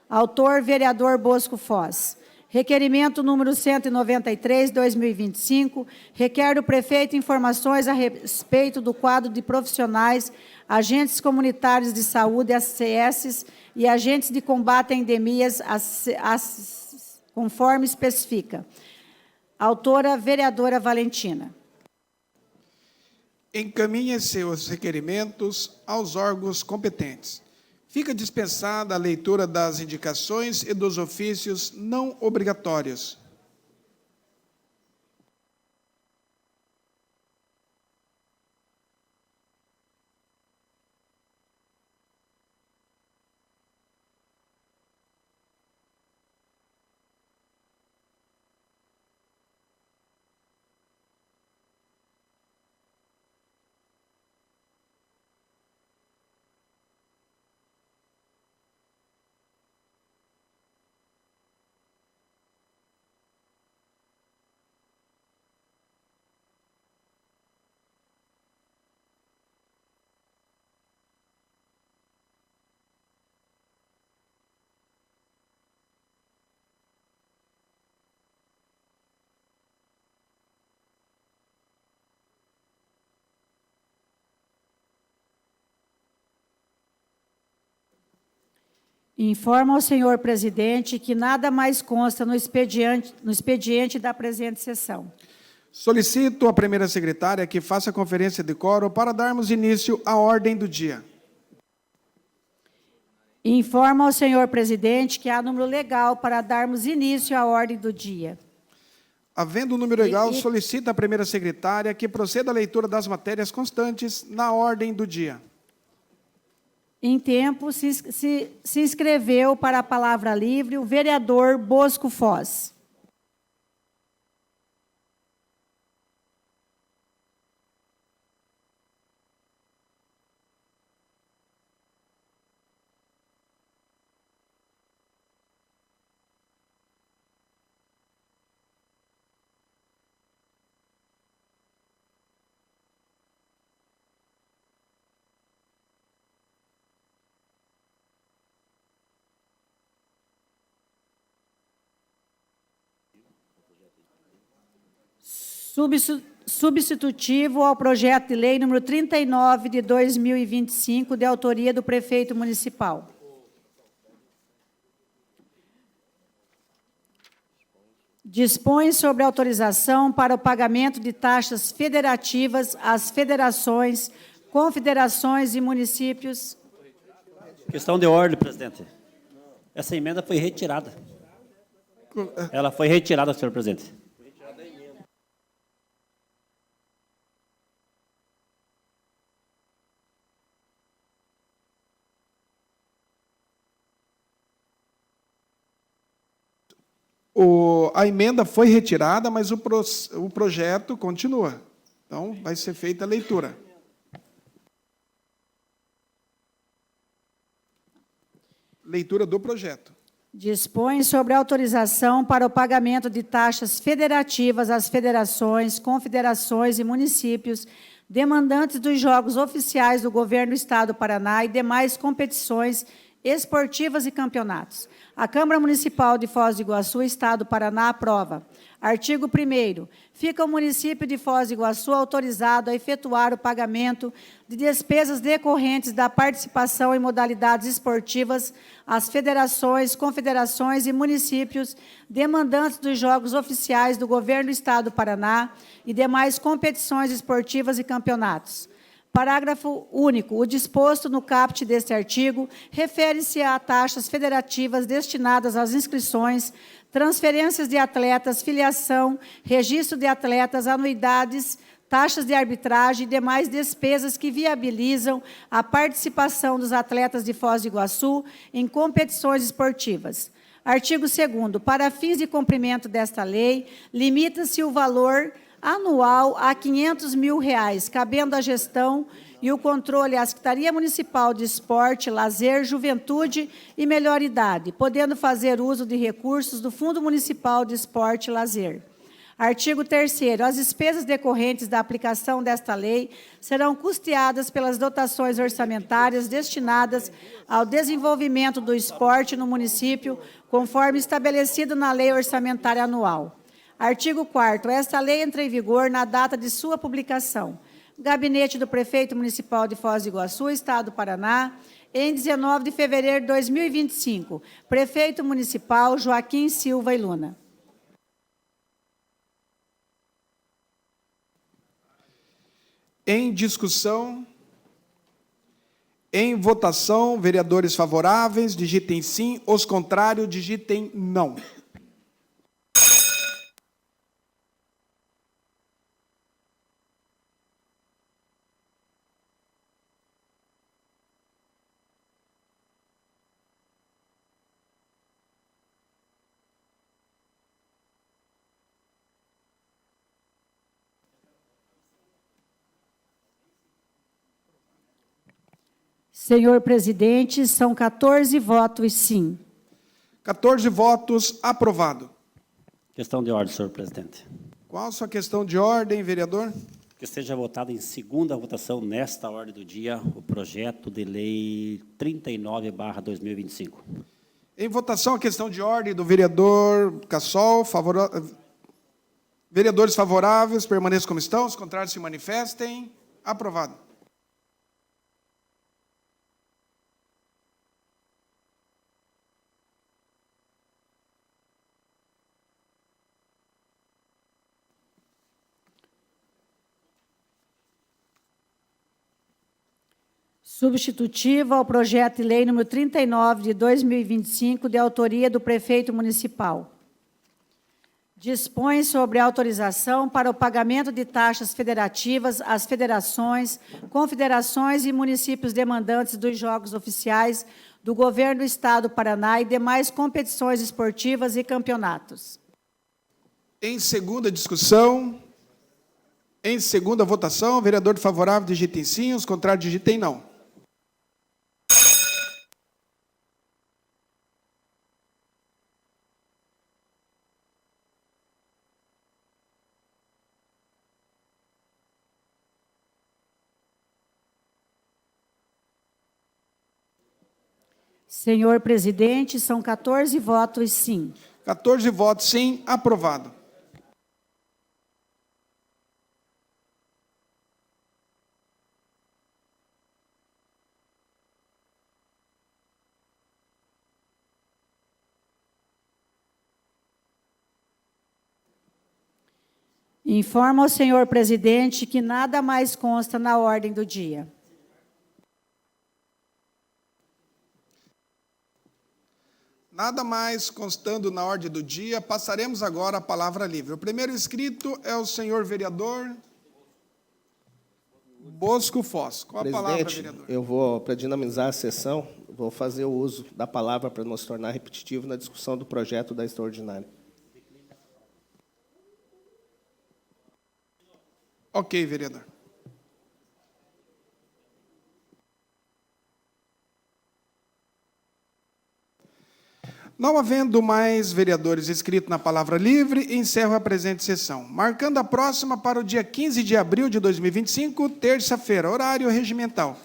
Autor, vereador Bosco Foz. Requerimento número 193, 2025, requer do prefeito informações a respeito do quadro de profissionais, agentes comunitários de saúde, ACS, e agentes de combate a endemias, conforme especifica. Autora, vereadora Valentina. Encaminhe seus requerimentos aos órgãos competentes. Fica dispensada a leitura das indicações e dos ofícios não obrigatórios. Informa ao senhor presidente que nada mais consta no expediente da presente sessão. Solicito à primeira secretária que faça a conferência de quórum para darmos início à ordem do dia. Informa ao senhor presidente que há número legal para darmos início à ordem do dia. Havendo o número legal, solicito à primeira secretária que proceda à leitura das matérias constantes na ordem do dia. Em tempo, se inscreveu para a palavra livre o vereador Bosco Foz. Substitutivo ao projeto de lei número 39 de 2025, de autoria do prefeito municipal. Dispõe sobre autorização para o pagamento de taxas federativas às federações, confederações e municípios. Questão de ordem, presidente. Essa emenda foi retirada. Ela foi retirada, senhor presidente. A emenda foi retirada, mas o projeto continua. Então, vai ser feita a leitura. Leitura do projeto. Dispõe sobre autorização para o pagamento de taxas federativas às federações, confederações e municípios demandantes dos jogos oficiais do Governo do Estado do Paraná e demais competições esportivas e campeonatos. A Câmara Municipal de Foz do Iguaçu, Estado do Paraná, aprova. Artigo 1º. Fica o município de Foz do Iguaçu autorizado a efetuar o pagamento de despesas decorrentes da participação em modalidades esportivas às federações, confederações e municípios demandantes dos jogos oficiais do Governo do Estado do Paraná e demais competições esportivas e campeonatos. Parágrafo único. O disposto no caput deste artigo refere-se a taxas federativas destinadas às inscrições, transferências de atletas, filiação, registro de atletas, anuidades, taxas de arbitragem e demais despesas que viabilizam a participação dos atletas de Foz do Iguaçu em competições esportivas. Artigo 2º. Para fins de cumprimento desta lei, limita-se o valor anual a R$ 500 mil, cabendo a gestão e o controle à Secretaria Municipal de Esporte, Lazer, Juventude e Melhor Idade, podendo fazer uso de recursos do Fundo Municipal de Esporte e Lazer. Artigo 3º. As despesas decorrentes da aplicação desta lei serão custeadas pelas dotações orçamentárias destinadas ao desenvolvimento do esporte no município, conforme estabelecido na Lei Orçamentária Anual. Artigo 4º. Esta lei entra em vigor na data de sua publicação. Gabinete do Prefeito Municipal de Foz do Iguaçu, Estado do Paraná, em 19 de fevereiro de 2025. Prefeito Municipal Joaquim Silva e Luna. Em discussão, em votação, vereadores favoráveis, digitem sim, os contrários, digitem não. Senhor presidente, são 14 votos sim. 14 votos, aprovado. Questão de ordem, senhor presidente. Qual a sua questão de ordem, vereador? Que seja votado em segunda votação, nesta ordem do dia, o projeto de lei 39/2025. Em votação, a questão de ordem do vereador Cassol. Vereadores favoráveis, permaneçam como estão. Os contrários se manifestem. Aprovado. Substitutivo ao projeto de lei número 39 de 2025, de autoria do prefeito municipal. Dispõe sobre a autorização para o pagamento de taxas federativas às federações, confederações e municípios demandantes dos jogos oficiais do Governo do Estado do Paraná e demais competições esportivas e campeonatos. Em segunda discussão, em segunda votação, vereador favorável, digitem sim, os contrários, digitem não. Senhor presidente, são 14 votos sim. 14 votos sim, aprovado. Informo ao senhor presidente que nada mais consta na ordem do dia. Nada mais constando na ordem do dia, passaremos agora a palavra livre. O primeiro inscrito é o senhor vereador Bosco Foz. Qual a palavra, vereador? Eu vou, para dinamizar a sessão, vou fazer o uso da palavra para não se tornar repetitivo na discussão do projeto da extraordinária. Ok, vereador. Não havendo mais vereadores inscritos na palavra livre, encerro a presente sessão. Marcando a próxima para o dia 15 de abril de 2025, terça-feira, horário regimental.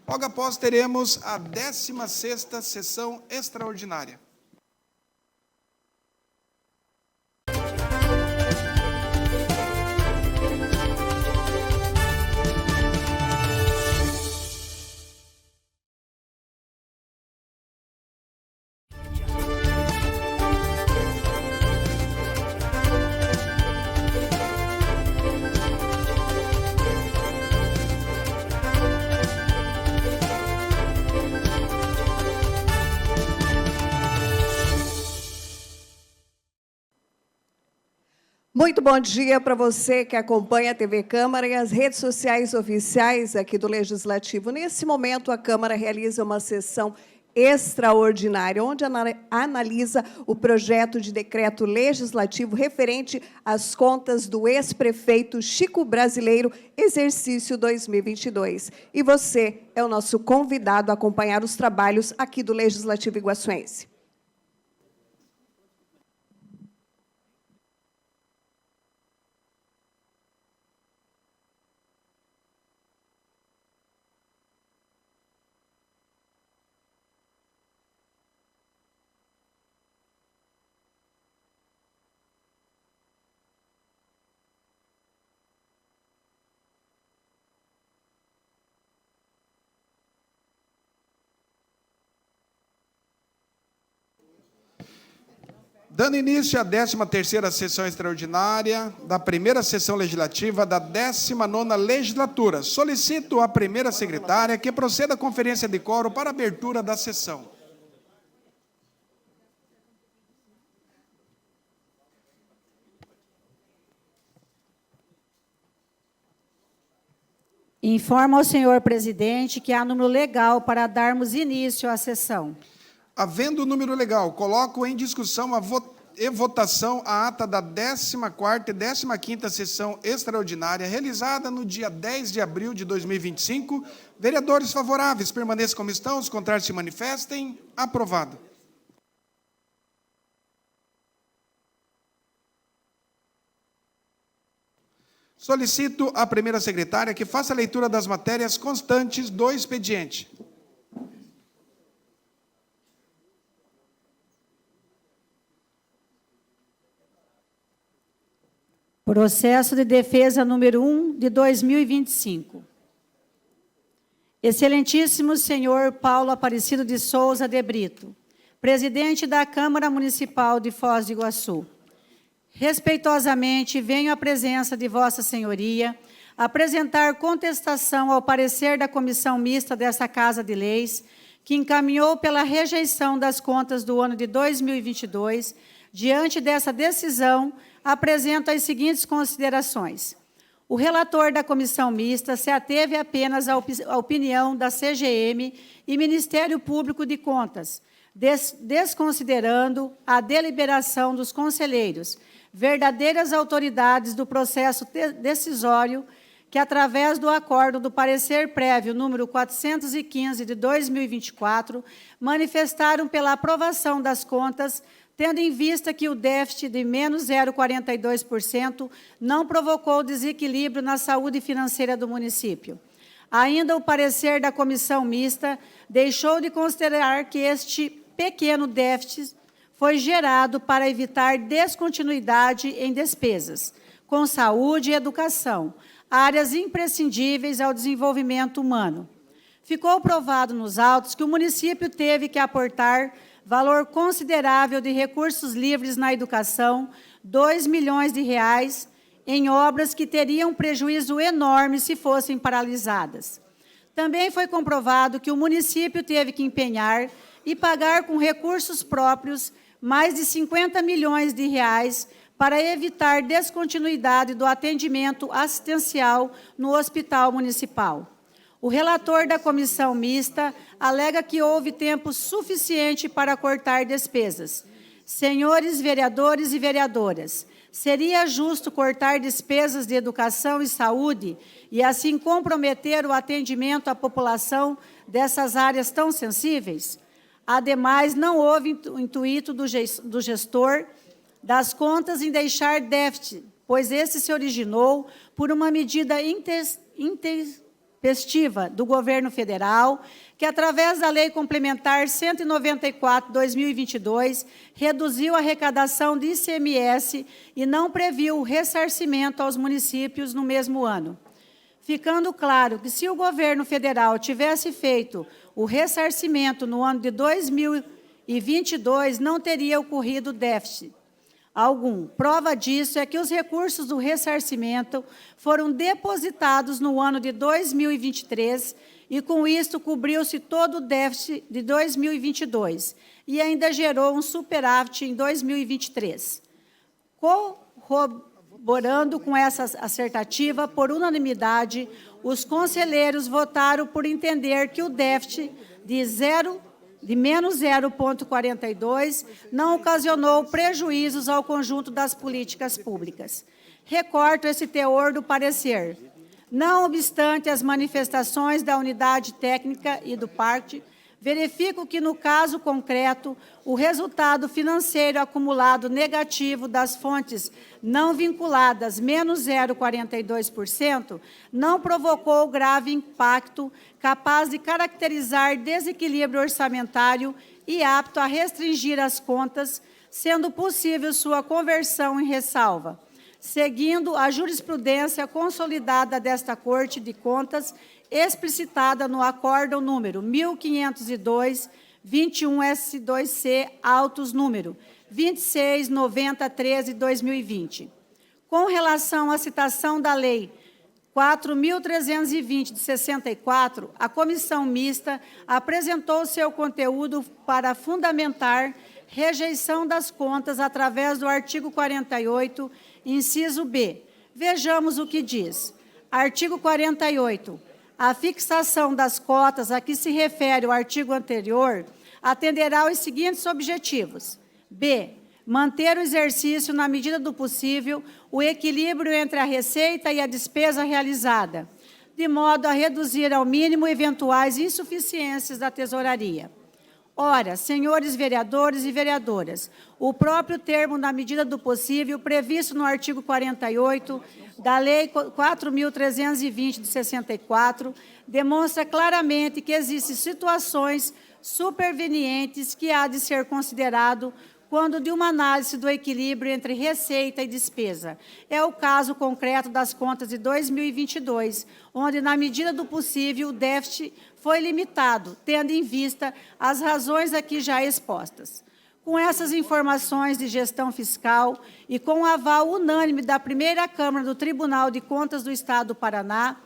Logo após, teremos a 16ª sessão extraordinária. Muito bom dia para você que acompanha a TV Câmara e as redes sociais oficiais aqui do Legislativo. Nesse momento, a Câmara realiza uma sessão extraordinária, onde analisa o projeto de decreto legislativo referente às contas do ex-prefeito Chico Brasileiro, exercício 2022. E você é o nosso convidado a acompanhar os trabalhos aqui do Legislativo Iguaçuense. Dando início à 13ª sessão extraordinária da primeira sessão legislativa da 19ª legislatura, solicito à primeira secretária que proceda à conferência de quórum para a abertura da sessão. Informo ao senhor presidente que há número legal para darmos início à sessão. Havendo o número legal, coloco em discussão e votação a ata da 14ª e 15ª sessão extraordinária, realizada no dia 10 de abril de 2025. Vereadores favoráveis, permaneçam como estão, os contrários se manifestem. Aprovado. Solicito à primeira secretária que faça a leitura das matérias constantes do expediente. Processo de defesa número 1 de 2025. Excelentíssimo senhor Paulo Aparecido de Souza de Brito, presidente da Câmara Municipal de Foz do Iguaçu. Respeitosamente, venho à presença de Vossa Senhoria apresentar contestação ao parecer da Comissão Mista dessa Casa de Leis, que encaminhou pela rejeição das contas do ano de 2022. Diante dessa decisão, apresento as seguintes considerações. O relator da Comissão Mista se ateve apenas à opinião da CGM e Ministério Público de Contas, desconsiderando a deliberação dos conselheiros, verdadeiras autoridades do processo decisório, que, através do acordo do parecer prévio número 415 de 2024, manifestaram pela aprovação das contas, tendo em vista que o déficit de menos 0,42% não provocou desequilíbrio na saúde financeira do município. Ainda o parecer da Comissão Mista deixou de considerar que este pequeno déficit foi gerado para evitar descontinuidade em despesas, com saúde e educação, áreas imprescindíveis ao desenvolvimento humano. Ficou provado nos autos que o município teve que aportar valor considerável de recursos livres na educação, R$2 milhões, em obras que teriam prejuízo enorme se fossem paralisadas. Também foi comprovado que o município teve que empenhar e pagar com recursos próprios mais de R$50 milhões para evitar descontinuidade do atendimento assistencial no hospital municipal. O relator da Comissão Mista alega que houve tempo suficiente para cortar despesas. Senhores vereadores e vereadoras, seria justo cortar despesas de educação e saúde e assim comprometer o atendimento à população dessas áreas tão sensíveis? Ademais, não houve o intuito do gestor das contas em deixar déficit, pois esse se originou por uma medida intempestiva do governo federal, que, através da Lei Complementar 194/2022, reduziu a arrecadação de ICMS e não previu o ressarcimento aos municípios no mesmo ano. Ficando claro que, se o governo federal tivesse feito o ressarcimento no ano de 2022, não teria ocorrido déficit algum. Prova disso é que os recursos do ressarcimento foram depositados no ano de 2023 e, com isto, cobriu-se todo o déficit de 2022 e ainda gerou um superávit em 2023. Corroborando com essa assertativa, por unanimidade, os conselheiros votaram por entender que o déficit de menos 0,42 não ocasionou prejuízos ao conjunto das políticas públicas. Recorto esse teor do parecer. Não obstante as manifestações da unidade técnica e do PART, verifico que, no caso concreto, o resultado financeiro acumulado negativo das fontes não vinculadas, menos 0,42%, não provocou grave impacto capaz de caracterizar desequilíbrio orçamentário e apto a restringir as contas, sendo possível sua conversão em ressalva, seguindo a jurisprudência consolidada desta Corte de Contas, explicitada no acórdão número 1502, 21S2C, autos número 269013/2020. Com relação à citação da Lei 4.320, de 64, a comissão mista apresentou seu conteúdo para fundamentar rejeição das contas através do artigo 48, inciso B. Vejamos o que diz. Artigo 48. A fixação das cotas a que se refere o artigo anterior atenderá aos seguintes objetivos. B. Manter o exercício, na medida do possível, o equilíbrio entre a receita e a despesa realizada, de modo a reduzir ao mínimo eventuais insuficiências da tesouraria. Ora, senhores vereadores e vereadoras, o próprio termo, na medida do possível, previsto no artigo 48 da Lei 4.320, de 64, demonstra claramente que existem situações supervenientes que há de ser considerado quando de uma análise do equilíbrio entre receita e despesa. É o caso concreto das contas de 2022, onde, na medida do possível, o déficit foi limitado, tendo em vista as razões aqui já expostas. Com essas informações de gestão fiscal e com o aval unânime da primeira Câmara do Tribunal de Contas do Estado do Paraná,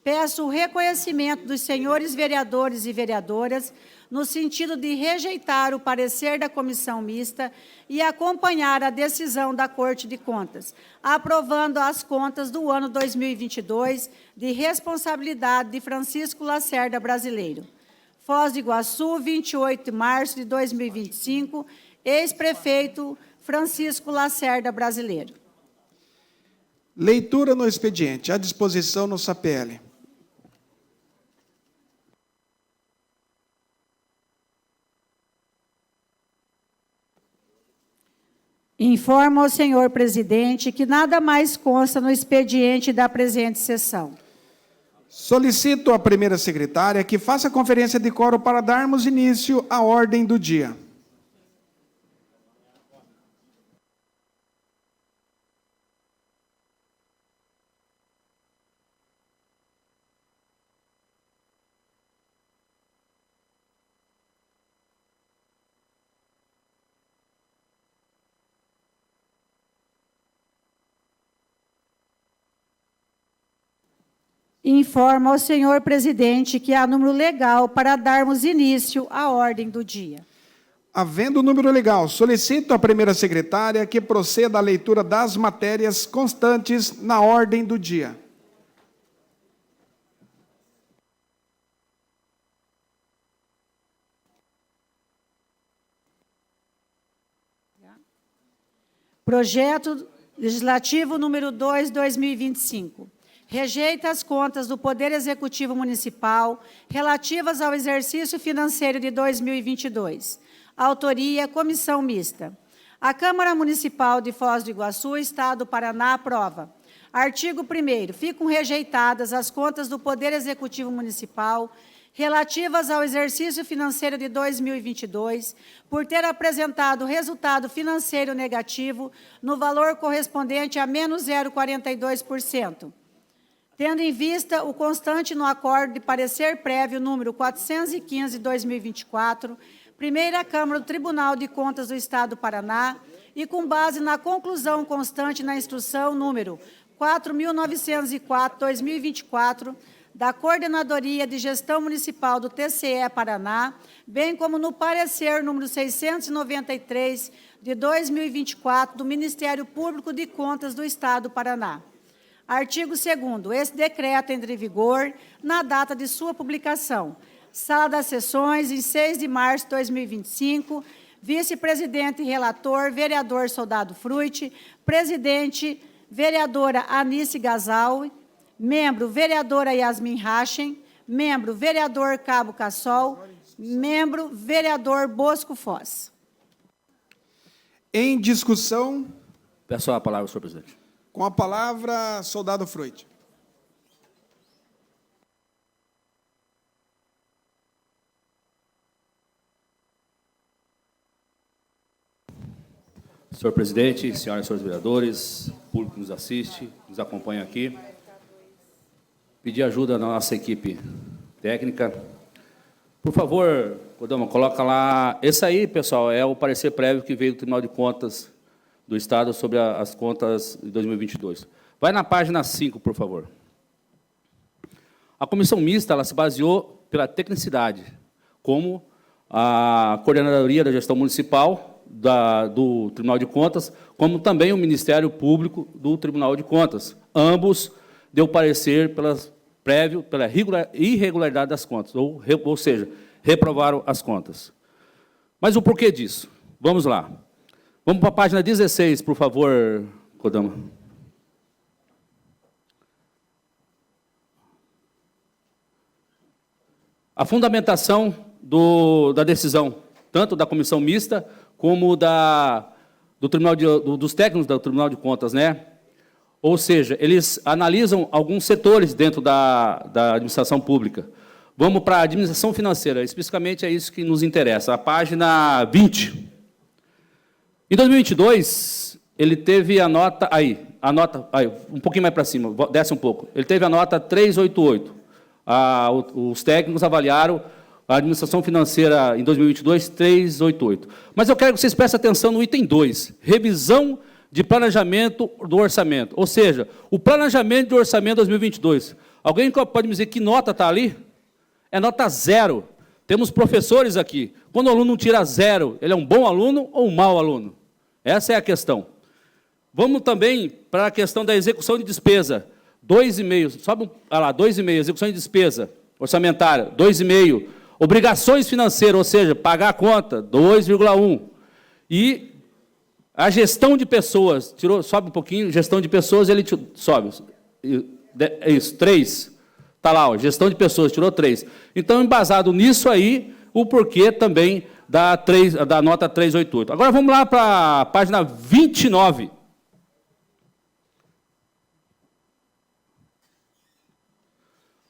peço o reconhecimento dos senhores vereadores e vereadoras no sentido de rejeitar o parecer da comissão mista e acompanhar a decisão da Corte de Contas, aprovando as contas do ano 2022 de responsabilidade de Francisco Lacerda Brasileiro. Foz do Iguaçu, 28 de março de 2025, ex-prefeito Francisco Lacerda Brasileiro. Leitura no expediente. À disposição no SAPL. Informo ao senhor presidente que nada mais consta no expediente da presente sessão. Solicito à primeira secretária que faça a conferência de quórum para darmos início à ordem do dia. Informo ao senhor presidente que há número legal para darmos início à ordem do dia. Havendo número legal, solicito à primeira secretária que proceda à leitura das matérias constantes na ordem do dia. Projeto Legislativo número 2, 2025. Rejeita as contas do Poder Executivo Municipal relativas ao exercício financeiro de 2022. Autoria, Comissão Mista. A Câmara Municipal de Foz do Iguaçu, Estado do Paraná, aprova. Artigo 1º. Ficam rejeitadas as contas do Poder Executivo Municipal relativas ao exercício financeiro de 2022, por ter apresentado resultado financeiro negativo no valor correspondente a menos 0,42%. Tendo em vista o constante no acordo de parecer prévio número 415/2024, Primeira Câmara do Tribunal de Contas do Estado do Paraná, e com base na conclusão constante na instrução número 4.904/2024, da Coordenadoria de Gestão Municipal do TCE Paraná, bem como no parecer número 693 de 2024 do Ministério Público de Contas do Estado do Paraná. Artigo 2º. Esse decreto entra em vigor na data de sua publicação. Sala das Sessões, em 6 de março de 2025, vice-presidente e relator, vereador Soldado Frutti, presidente, vereadora Anice Gasal, membro, vereadora Yasmin Rachen, membro, vereador Cabo Cassol, membro, vereador Bosco Foz. Em discussão. Peço a palavra, senhor presidente. Com a palavra, Soldado Frutti. Senhor presidente, senhoras e senhores vereadores, público que nos assiste, nos acompanha aqui, pedir ajuda da nossa equipe técnica. Por favor, Kodama, coloca lá. Esse aí, pessoal, é o parecer prévio que veio do Tribunal de Contas do Estado sobre as contas de 2022. Vai na página 5, por favor. A comissão mista ela se baseou pela tecnicidade, como a Coordenadoria da Gestão Municipal do Tribunal de Contas, como também o Ministério Público do Tribunal de Contas. Ambos deu parecer prévio pela irregularidade das contas, ou seja, reprovaram as contas. Mas o porquê disso? Vamos lá. Vamos para a página 16, por favor, Kodama. A fundamentação da decisão, tanto da comissão mista, como dos técnicos do Tribunal de Contas, né? Ou seja, eles analisam alguns setores dentro da administração pública. Vamos para a administração financeira, especificamente é isso que nos interessa, a página 20. Em 2022, ele teve a nota, um pouquinho mais para cima, desce um pouco, ele teve a nota 388. Os técnicos avaliaram a administração financeira em 2022, 388. Mas eu quero que vocês prestem atenção no item 2, revisão de planejamento do orçamento. Ou seja, o planejamento do orçamento 2022. Alguém pode me dizer que nota está ali? É nota 0. Temos professores aqui. Quando o aluno tira 0, ele é um bom aluno ou um mau aluno? Essa é a questão. Vamos também para a questão da execução de despesa. 2,5. Sobe, lá, 2,5. Execução de despesa orçamentária, 2,5. Obrigações financeiras, ou seja, pagar a conta, 2,1. E a gestão de pessoas, sobe um pouquinho, gestão de pessoas, ele sobe. Isso, 3. Está lá, ó, gestão de pessoas, tirou 3. Então, embasado nisso aí, o porquê também da nota 388. Agora, vamos lá para a página 29.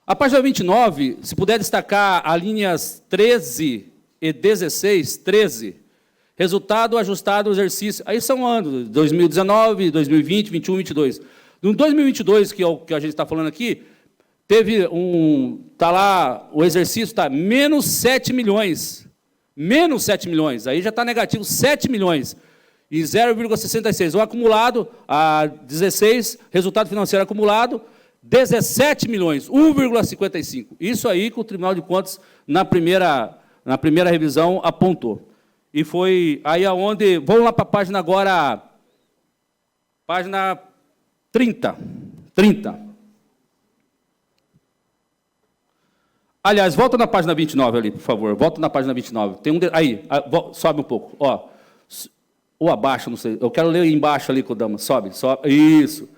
A página 29, se puder destacar as linhas 13 e 16, 13, resultado ajustado ao exercício, aí são anos, 2019, 2020, 21, 22. No 2022, que é o que a gente está falando aqui, teve está lá, o exercício está menos 7 milhões. Menos 7 milhões, aí já está negativo 7 milhões. E 0,66. O acumulado, a 16, resultado financeiro acumulado, 17 milhões, 1,55. Isso aí que o Tribunal de Contas, na primeira revisão, apontou. E foi aí aonde... Vamos lá para a página agora... Página 30. Aliás, volta na página 29 ali, por favor. Volta na página 29. Tem aí, sobe um pouco. Ó, ou abaixo, não sei. Eu quero ler embaixo ali, Kodama. Sobe. Isso.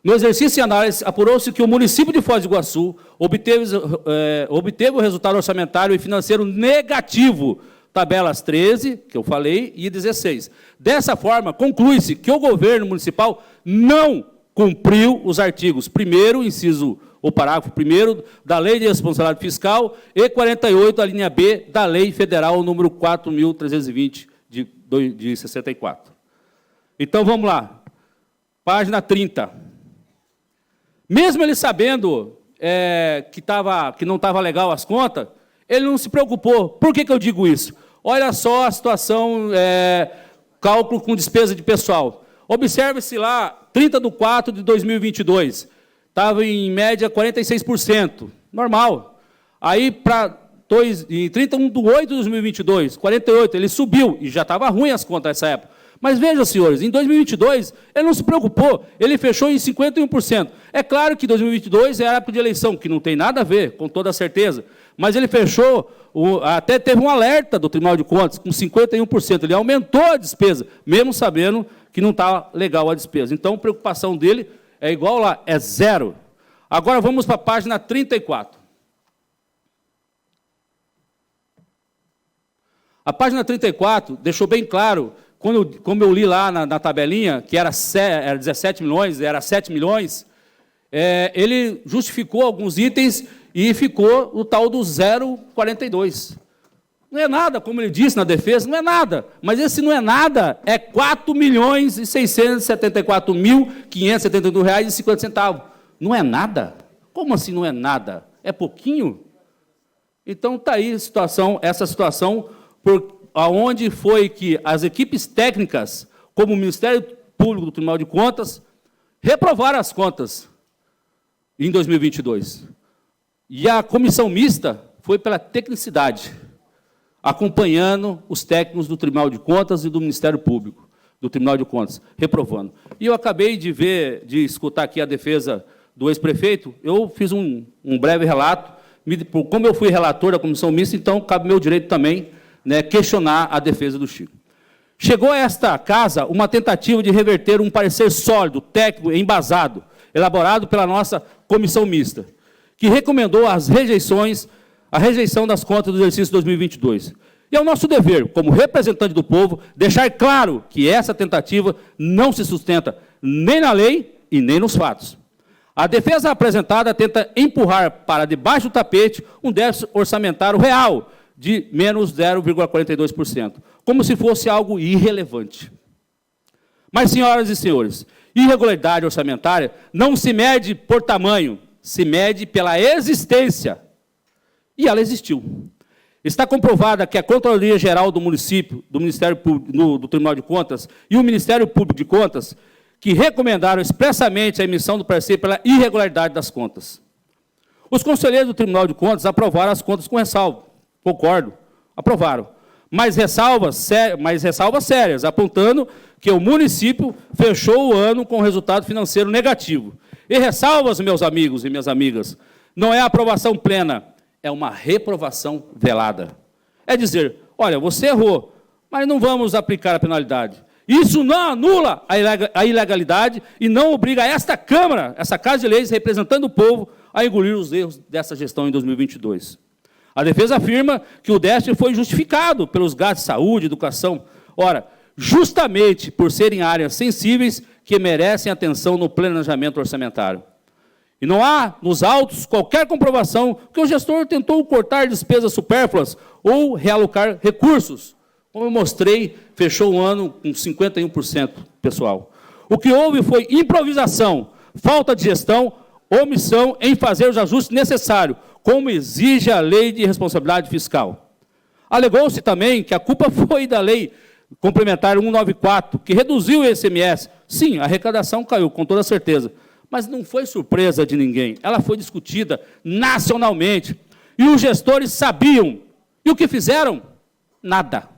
No exercício de análise, apurou-se que o município de Foz do Iguaçu obteve o resultado orçamentário e financeiro negativo, tabelas 13, que eu falei, e 16. Dessa forma, conclui-se que o governo municipal não cumpriu os artigos 1º, inciso, o parágrafo 1º da Lei de Responsabilidade Fiscal e 48, a linha B, da Lei Federal número 4.320, de 64. Então, vamos lá. Página 30. Mesmo ele sabendo que não estava legal as contas, ele não se preocupou. Por que eu digo isso? Olha só a situação, cálculo com despesa de pessoal. Observe-se lá, 30/4 de 2022, estava em média 46%, normal. Aí, para 31/8 de 2022, 48%, ele subiu, e já estava ruim as contas nessa época. Mas vejam, senhores, em 2022, ele não se preocupou, ele fechou em 51%. É claro que 2022 é a época de eleição, que não tem nada a ver, com toda certeza, mas ele fechou, até teve um alerta do Tribunal de Contas, com 51%, ele aumentou a despesa, mesmo sabendo que não está legal a despesa. Então, a preocupação dele é igual lá, é 0. Agora, vamos para a página 34. A página 34 deixou bem claro, como eu li lá na tabelinha, que era 17 milhões, era 7 milhões, ele justificou alguns itens e ficou o tal do 0,42. Não é nada, como ele disse na defesa, não é nada. Mas esse não é nada, é R$ 4.674.572,50. Não é nada? Como assim não é nada? É pouquinho? Então, está aí essa situação, aonde foi que as equipes técnicas, como o Ministério Público do Tribunal de Contas, reprovaram as contas em 2022. E a comissão mista foi pela tecnicidade, acompanhando os técnicos do Tribunal de Contas e do Ministério Público, do Tribunal de Contas, reprovando. E eu acabei de escutar aqui a defesa do ex-prefeito, eu fiz um breve relato, como eu fui relator da comissão mista, então cabe meu direito também, questionar a defesa do Chico. Chegou a esta casa uma tentativa de reverter um parecer sólido, técnico, embasado, elaborado pela nossa comissão mista, que recomendou a rejeição das contas do exercício 2022. E é o nosso dever, como representante do povo, deixar claro que essa tentativa não se sustenta nem na lei e nem nos fatos. A defesa apresentada tenta empurrar para debaixo do tapete um déficit orçamentário real de menos 0,42%, como se fosse algo irrelevante. Mas, senhoras e senhores, irregularidade orçamentária não se mede por tamanho, se mede pela existência. E ela existiu. Está comprovada que a Controladoria Geral do Município, do Ministério Público, do Tribunal de Contas e o Ministério Público de Contas, que recomendaram expressamente a emissão do parecer pela irregularidade das contas. Os conselheiros do Tribunal de Contas aprovaram as contas com ressalva. Concordo, aprovaram. Mas ressalvas sérias, apontando que o município fechou o ano com resultado financeiro negativo. E ressalvas, meus amigos e minhas amigas, não é a aprovação plena, é uma reprovação velada. É dizer, olha, você errou, mas não vamos aplicar a penalidade. Isso não anula a ilegalidade e não obriga esta Câmara, essa Casa de Leis, representando o povo, a engolir os erros dessa gestão em 2022. A defesa afirma que o déficit foi justificado pelos gastos de saúde, educação. Ora, justamente por serem áreas sensíveis que merecem atenção no planejamento orçamentário. E não há, nos autos, qualquer comprovação que o gestor tentou cortar despesas supérfluas ou realocar recursos. Como eu mostrei, fechou o ano com 51%, pessoal. O que houve foi improvisação, falta de gestão, omissão em fazer os ajustes necessários, como exige a Lei de Responsabilidade Fiscal. Alegou-se também que a culpa foi da Lei Complementar 194, que reduziu o ICMS. Sim, a arrecadação caiu, com toda certeza. Mas não foi surpresa de ninguém. Ela foi discutida nacionalmente. E os gestores sabiam. E o que fizeram? Nada.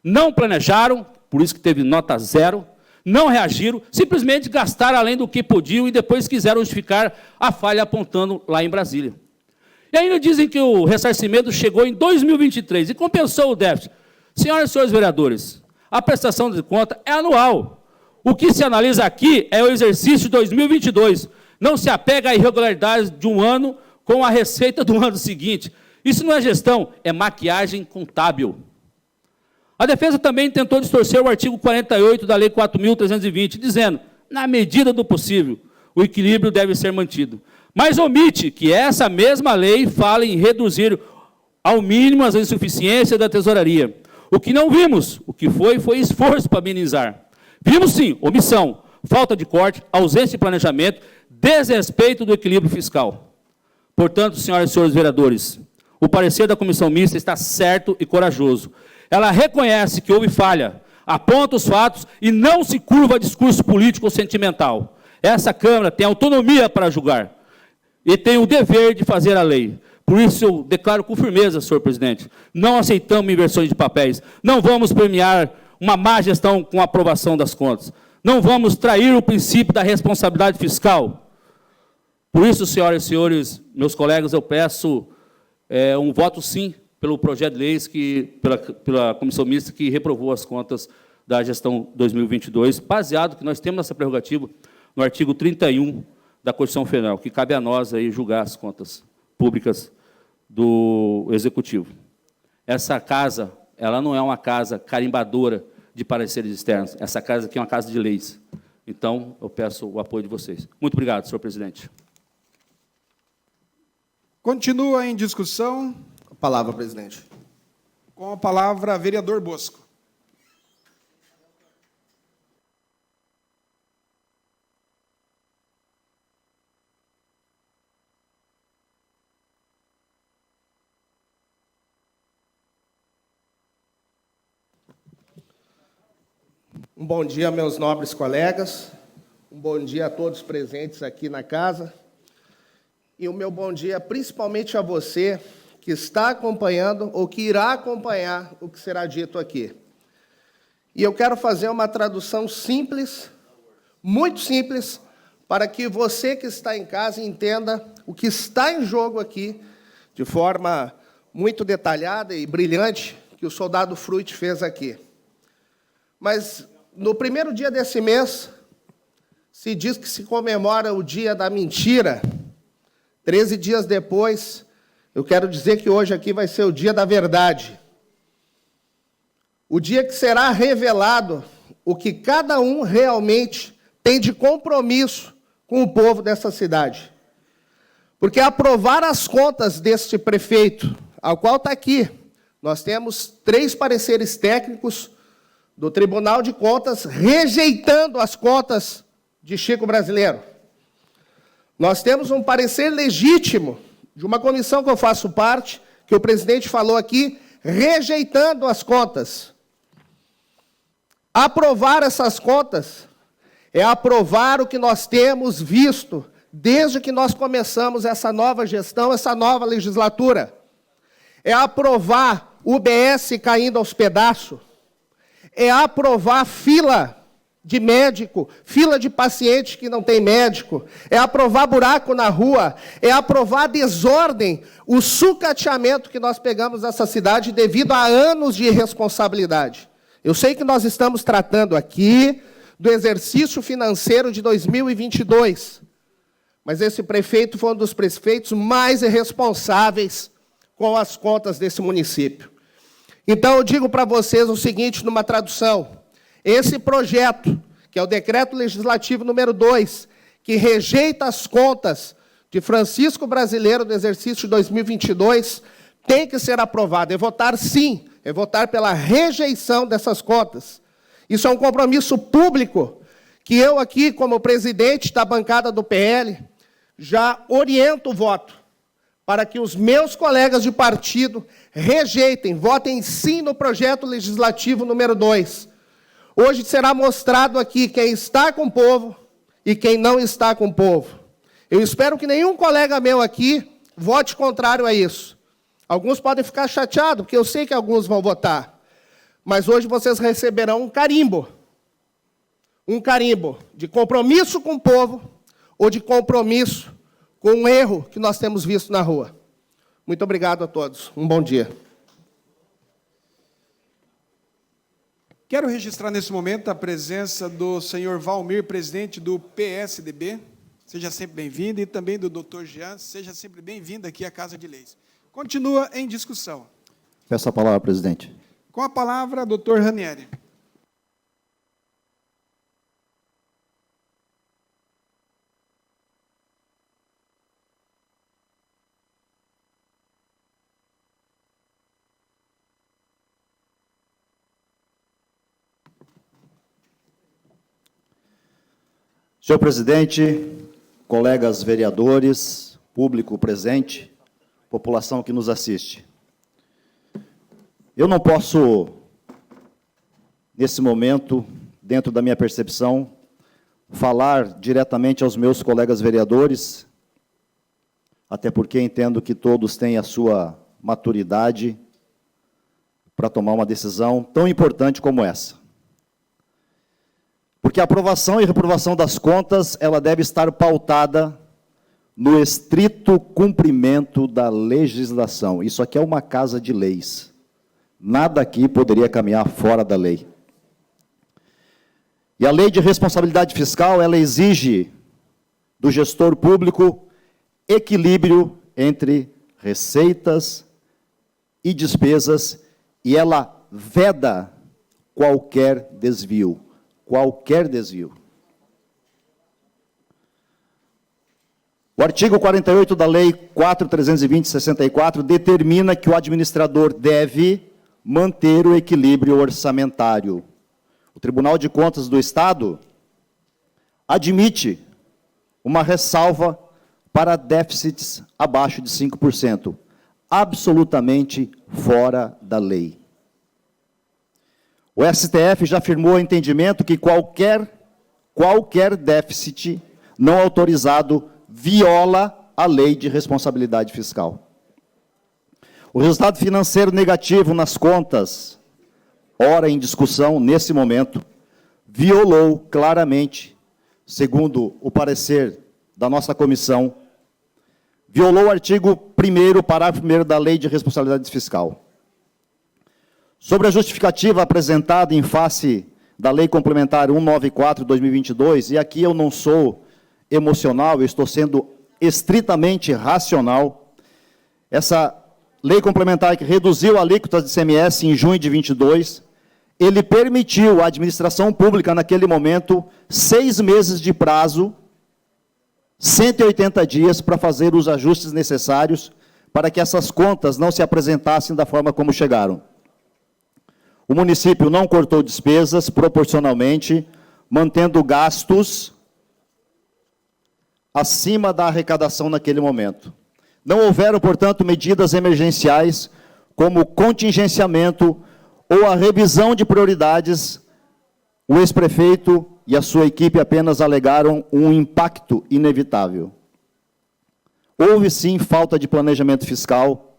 Não planejaram, por isso que teve nota 0, não reagiram, simplesmente gastaram além do que podiam e depois quiseram justificar a falha apontando lá em Brasília. E ainda dizem que o ressarcimento chegou em 2023 e compensou o déficit. Senhoras e senhores vereadores, a prestação de conta é anual. O que se analisa aqui é o exercício de 2022. Não se apega à irregularidade de um ano com a receita do ano seguinte. Isso não é gestão, é maquiagem contábil. A defesa também tentou distorcer o artigo 48 da Lei 4.320, dizendo, na medida do possível, o equilíbrio deve ser mantido. Mas omite que essa mesma lei fala em reduzir ao mínimo as insuficiências da tesouraria. O que não vimos, o que foi esforço para amenizar. Vimos sim, omissão, falta de corte, ausência de planejamento, desrespeito do equilíbrio fiscal. Portanto, senhoras e senhores vereadores, o parecer da comissão mista está certo e corajoso. Ela reconhece que houve falha, aponta os fatos e não se curva a discurso político ou sentimental. Essa Câmara tem autonomia para julgar e tem o dever de fazer a lei. Por isso, eu declaro com firmeza, senhor presidente, não aceitamos inversões de papéis, não vamos premiar uma má gestão com a aprovação das contas, não vamos trair o princípio da responsabilidade fiscal. Por isso, senhoras e senhores, meus colegas, eu peço um voto sim pelo projeto de leis pela comissão mista que reprovou as contas da gestão 2022, baseado que nós temos essa prerrogativa no artigo 31 da Constituição Federal, que cabe a nós aí julgar as contas públicas do Executivo. Essa casa, ela não é uma casa carimbadora de pareceres externos, essa casa aqui é uma casa de leis. Então, eu peço o apoio de vocês. Muito obrigado, senhor presidente. Continua em discussão. A palavra, presidente. Com a palavra, vereador Bosco. Um bom dia, meus nobres colegas. Um bom dia a todos presentes aqui na casa. E o meu bom dia principalmente a você que está acompanhando ou que irá acompanhar o que será dito aqui. E eu quero fazer uma tradução simples, muito simples, para que você que está em casa entenda o que está em jogo aqui, de forma muito detalhada e brilhante, que o soldado Fruit fez aqui. Mas, no primeiro dia desse mês, se diz que se comemora o dia da mentira. 13 dias depois, eu quero dizer que hoje aqui vai ser o dia da verdade. O dia que será revelado o que cada um realmente tem de compromisso com o povo dessa cidade. Porque aprovar as contas deste prefeito, ao qual está aqui, nós temos 3 pareceres técnicos do Tribunal de Contas rejeitando as contas de Chico Brasileiro. Nós temos um parecer legítimo de uma comissão que eu faço parte, que o presidente falou aqui, rejeitando as contas. Aprovar essas contas é aprovar o que nós temos visto desde que nós começamos essa nova gestão, essa nova legislatura. É aprovar o UBS caindo aos pedaços. É aprovar fila de médico, fila de paciente que não tem médico, é aprovar buraco na rua, é aprovar desordem, o sucateamento que nós pegamos nessa cidade devido a anos de irresponsabilidade. Eu sei que nós estamos tratando aqui do exercício financeiro de 2022, mas esse prefeito foi um dos prefeitos mais irresponsáveis com as contas desse município. Então, eu digo para vocês o seguinte, numa tradução, esse projeto, que é o Decreto Legislativo número 2, que rejeita as contas de Francisco Brasileiro do exercício de 2022, tem que ser aprovado. É votar sim, é votar pela rejeição dessas contas. Isso é um compromisso público, que eu aqui, como presidente da bancada do PL, já oriento o voto, para que os meus colegas de partido rejeitem, votem sim no projeto legislativo número 2. Hoje será mostrado aqui quem está com o povo e quem não está com o povo. Eu espero que nenhum colega meu aqui vote contrário a isso. Alguns podem ficar chateados, porque eu sei que alguns vão votar. Mas hoje vocês receberão um carimbo de compromisso com o povo ou de compromisso com um erro que nós temos visto na rua. Muito obrigado a todos. Um bom dia. Quero registrar nesse momento a presença do senhor Valmir, presidente do PSDB. Seja sempre bem-vindo. E também do doutor Jean. Seja sempre bem-vindo aqui à Casa de Leis. Continua em discussão. Peço a palavra, presidente. Com a palavra, doutor Ranieri. Senhor presidente, colegas vereadores, público presente, população que nos assiste. Eu não posso, nesse momento, dentro da minha percepção, falar diretamente aos meus colegas vereadores, até porque entendo que todos têm a sua maturidade para tomar uma decisão tão importante como essa. Porque a aprovação e reprovação das contas, ela deve estar pautada no estrito cumprimento da legislação. Isso aqui é uma casa de leis. Nada aqui poderia caminhar fora da lei. E a lei de responsabilidade fiscal, ela exige do gestor público equilíbrio entre receitas e despesas, e ela veda qualquer desvio. Qualquer desvio. O artigo 48 da Lei 4.320/64 determina que o administrador deve manter o equilíbrio orçamentário. O Tribunal de Contas do Estado admite uma ressalva para déficits abaixo de 5%, absolutamente fora da lei. O STF já afirmou o entendimento que qualquer déficit não autorizado viola a lei de responsabilidade fiscal. O resultado financeiro negativo nas contas, ora em discussão nesse momento, violou claramente, segundo o parecer da nossa comissão, violou o artigo 1º, parágrafo 1º da Lei de Responsabilidade Fiscal. Sobre a justificativa apresentada em face da Lei Complementar 194/2022, e aqui eu não sou emocional, eu estou sendo estritamente racional, essa Lei Complementar que reduziu a alíquota de ICMS em junho de 22, ele permitiu à administração pública, naquele momento, 6 meses de prazo, 180 dias para fazer os ajustes necessários para que essas contas não se apresentassem da forma como chegaram. O município não cortou despesas proporcionalmente, mantendo gastos acima da arrecadação naquele momento. Não houveram, portanto, medidas emergenciais como contingenciamento ou a revisão de prioridades. O ex-prefeito e a sua equipe apenas alegaram um impacto inevitável. Houve, sim, falta de planejamento fiscal,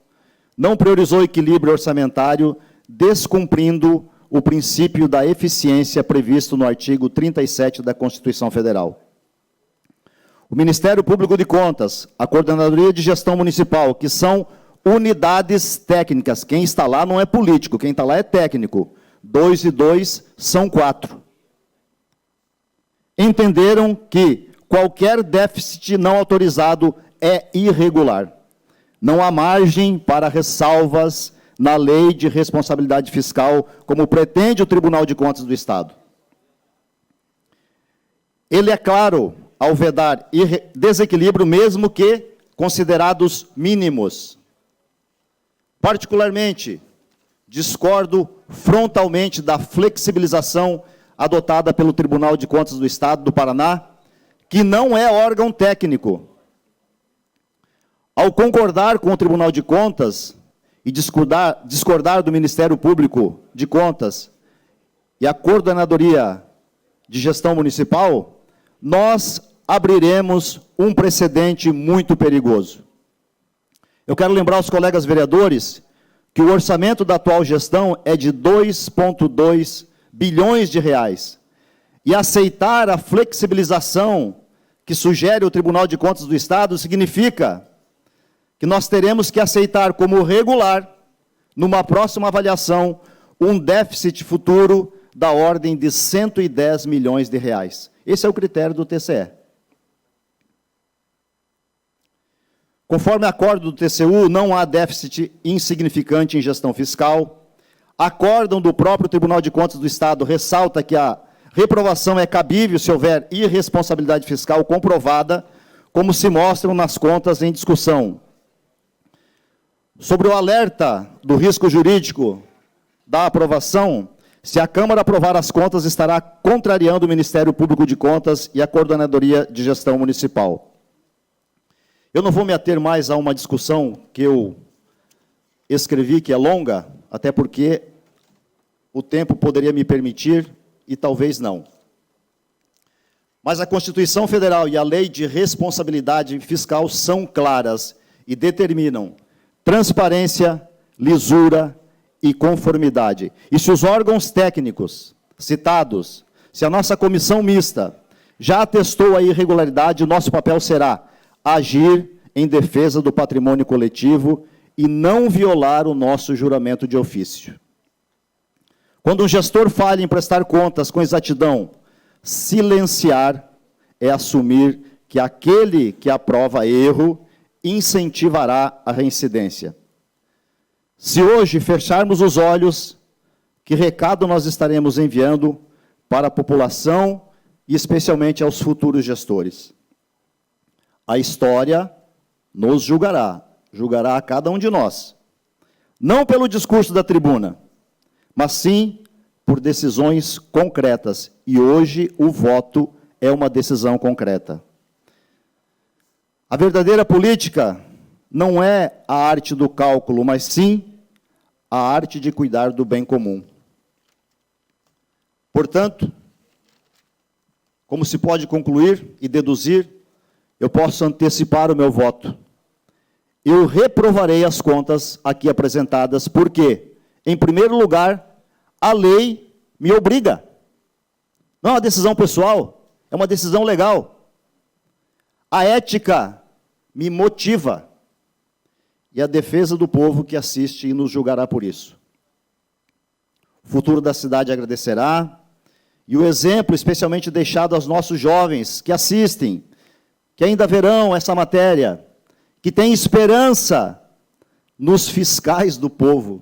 não priorizou o equilíbrio orçamentário, descumprindo o princípio da eficiência previsto no artigo 37 da Constituição Federal. O Ministério Público de Contas, a Coordenadoria de Gestão Municipal, que são unidades técnicas, quem está lá não é político, quem está lá é técnico, 2 e 2 são 4. Entenderam que qualquer déficit não autorizado é irregular. Não há margem para ressalvas na Lei de Responsabilidade Fiscal, como pretende o Tribunal de Contas do Estado. Ele é claro ao vedar desequilíbrio, mesmo que considerados mínimos. Particularmente, discordo frontalmente da flexibilização adotada pelo Tribunal de Contas do Estado do Paraná, que não é órgão técnico. Ao concordar com o Tribunal de Contas e discordar do Ministério Público de Contas e a Coordenadoria de Gestão Municipal, nós abriremos um precedente muito perigoso. Eu quero lembrar aos colegas vereadores que o orçamento da atual gestão é de 2,2 bilhões de reais. E aceitar a flexibilização que sugere o Tribunal de Contas do Estado significa que nós teremos que aceitar como regular, numa próxima avaliação, um déficit futuro da ordem de 110 milhões de reais. Esse é o critério do TCE. Conforme acordo do TCU, não há déficit insignificante em gestão fiscal. Acórdão do próprio Tribunal de Contas do Estado ressalta que a reprovação é cabível se houver irresponsabilidade fiscal comprovada, como se mostram nas contas em discussão. Sobre o alerta do risco jurídico da aprovação, Se a Câmara aprovar as contas, estará contrariando o Ministério Público de Contas e a Coordenadoria de Gestão Municipal. Eu não vou me ater mais a uma discussão que eu escrevi, que é longa, até porque o tempo poderia me permitir e talvez não. Mas a Constituição Federal e a Lei de Responsabilidade Fiscal são claras e determinam transparência, lisura e conformidade. E se os órgãos técnicos citados, se a nossa comissão mista já atestou a irregularidade, o nosso papel será agir em defesa do patrimônio coletivo e não violar o nosso juramento de ofício. Quando um gestor falha em prestar contas com exatidão, silenciar é assumir que aquele que aprova erro incentivará a reincidência. Se hoje fecharmos os olhos, que recado nós estaremos enviando para a população e especialmente aos futuros gestores? A história nos julgará, julgará a cada um de nós, não pelo discurso da tribuna, mas sim por decisões concretas. E hoje o voto é uma decisão concreta. A verdadeira política não é a arte do cálculo, mas sim a arte de cuidar do bem comum. Portanto, como se pode concluir e deduzir, eu posso antecipar o meu voto. Eu reprovarei as contas aqui apresentadas, porque, em primeiro lugar, a lei me obriga. Não é uma decisão pessoal, é uma decisão legal. A ética me motiva. E a defesa do povo que assiste e nos julgará por isso. O futuro da cidade agradecerá, e o exemplo especialmente deixado aos nossos jovens que assistem, que ainda verão essa matéria, que têm esperança nos fiscais do povo,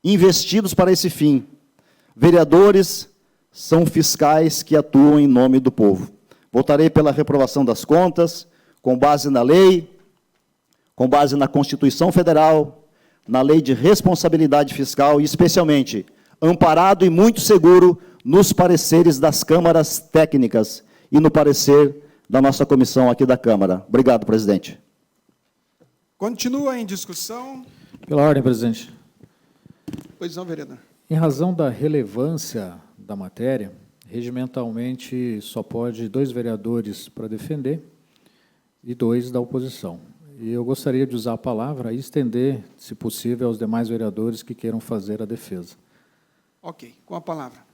investidos para esse fim. Vereadores são fiscais que atuam em nome do povo. Votarei pela reprovação das contas, com base na lei, com base na Constituição Federal, na Lei de Responsabilidade Fiscal e, especialmente, amparado e muito seguro nos pareceres das câmaras técnicas e no parecer da nossa comissão aqui da Câmara. Obrigado, presidente. Continua em discussão. Pela ordem, presidente. Pois não, vereador. Em razão da relevância da matéria, regimentalmente só pode 2 vereadores para defender e 2 da oposição. E eu gostaria de usar a palavra e estender, se possível, aos demais vereadores que queiram fazer a defesa. Ok, com a palavra.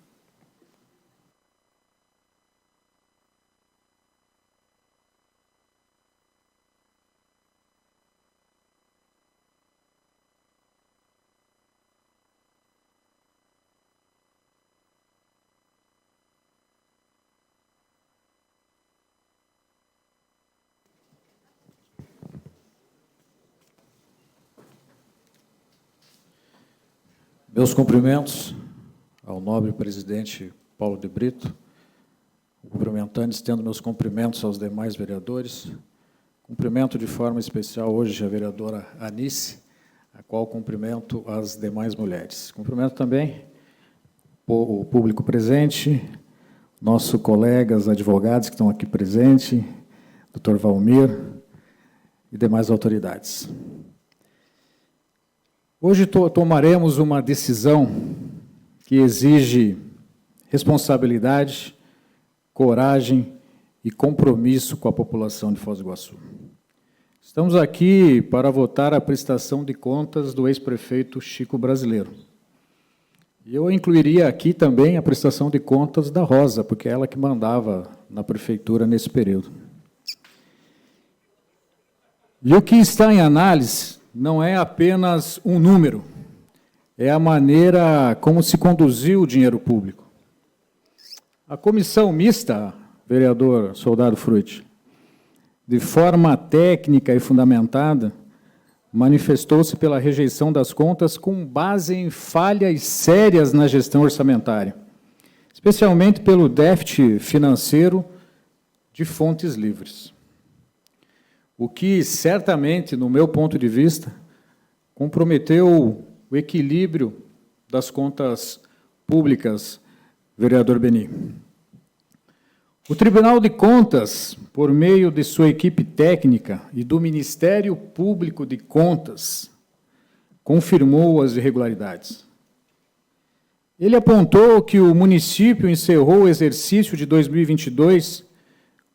Meus cumprimentos ao nobre presidente Paulo de Brito, cumprimentando, estendo meus cumprimentos aos demais vereadores. Cumprimento de forma especial hoje a vereadora Anice, a qual cumprimento as demais mulheres. Cumprimento também o público presente, nossos colegas advogados que estão aqui presentes, doutor Valmir e demais autoridades. Hoje tomaremos uma decisão que exige responsabilidade, coragem e compromisso com a população de Foz do Iguaçu. Estamos aqui para votar a prestação de contas do ex-prefeito Chico Brasileiro. E eu incluiria aqui também a prestação de contas da Rosa, porque é ela que mandava na prefeitura nesse período. E o que está em análise não é apenas um número, é a maneira como se conduziu o dinheiro público. A comissão mista, vereador Soldado Frutti, de forma técnica e fundamentada, manifestou-se pela rejeição das contas com base em falhas sérias na gestão orçamentária, especialmente pelo déficit financeiro de fontes livres. O que, certamente, no meu ponto de vista, comprometeu o equilíbrio das contas Públicas, vereador Beni. O Tribunal de Contas, por meio de sua equipe técnica e do Ministério Público de Contas, confirmou as irregularidades. Ele apontou que o município encerrou o exercício de 2022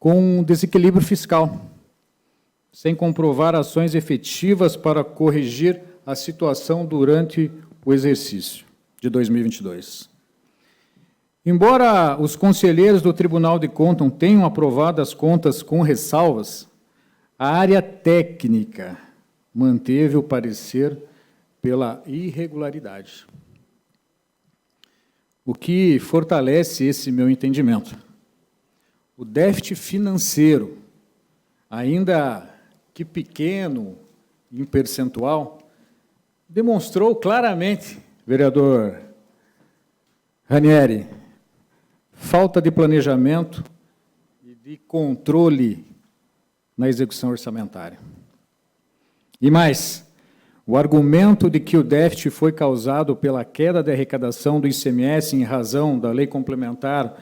com um desequilíbrio fiscal, sem comprovar ações efetivas para corrigir a situação durante o exercício de 2022. Embora os conselheiros do Tribunal de Contas tenham aprovado as contas com ressalvas, a área técnica manteve o parecer pela irregularidade, o que fortalece esse meu entendimento. O déficit financeiro, ainda que pequeno em percentual, demonstrou claramente, vereador Ranieri, falta de planejamento e de controle na execução orçamentária. E mais, o argumento de que o déficit foi causado pela queda da arrecadação do ICMS em razão da Lei Complementar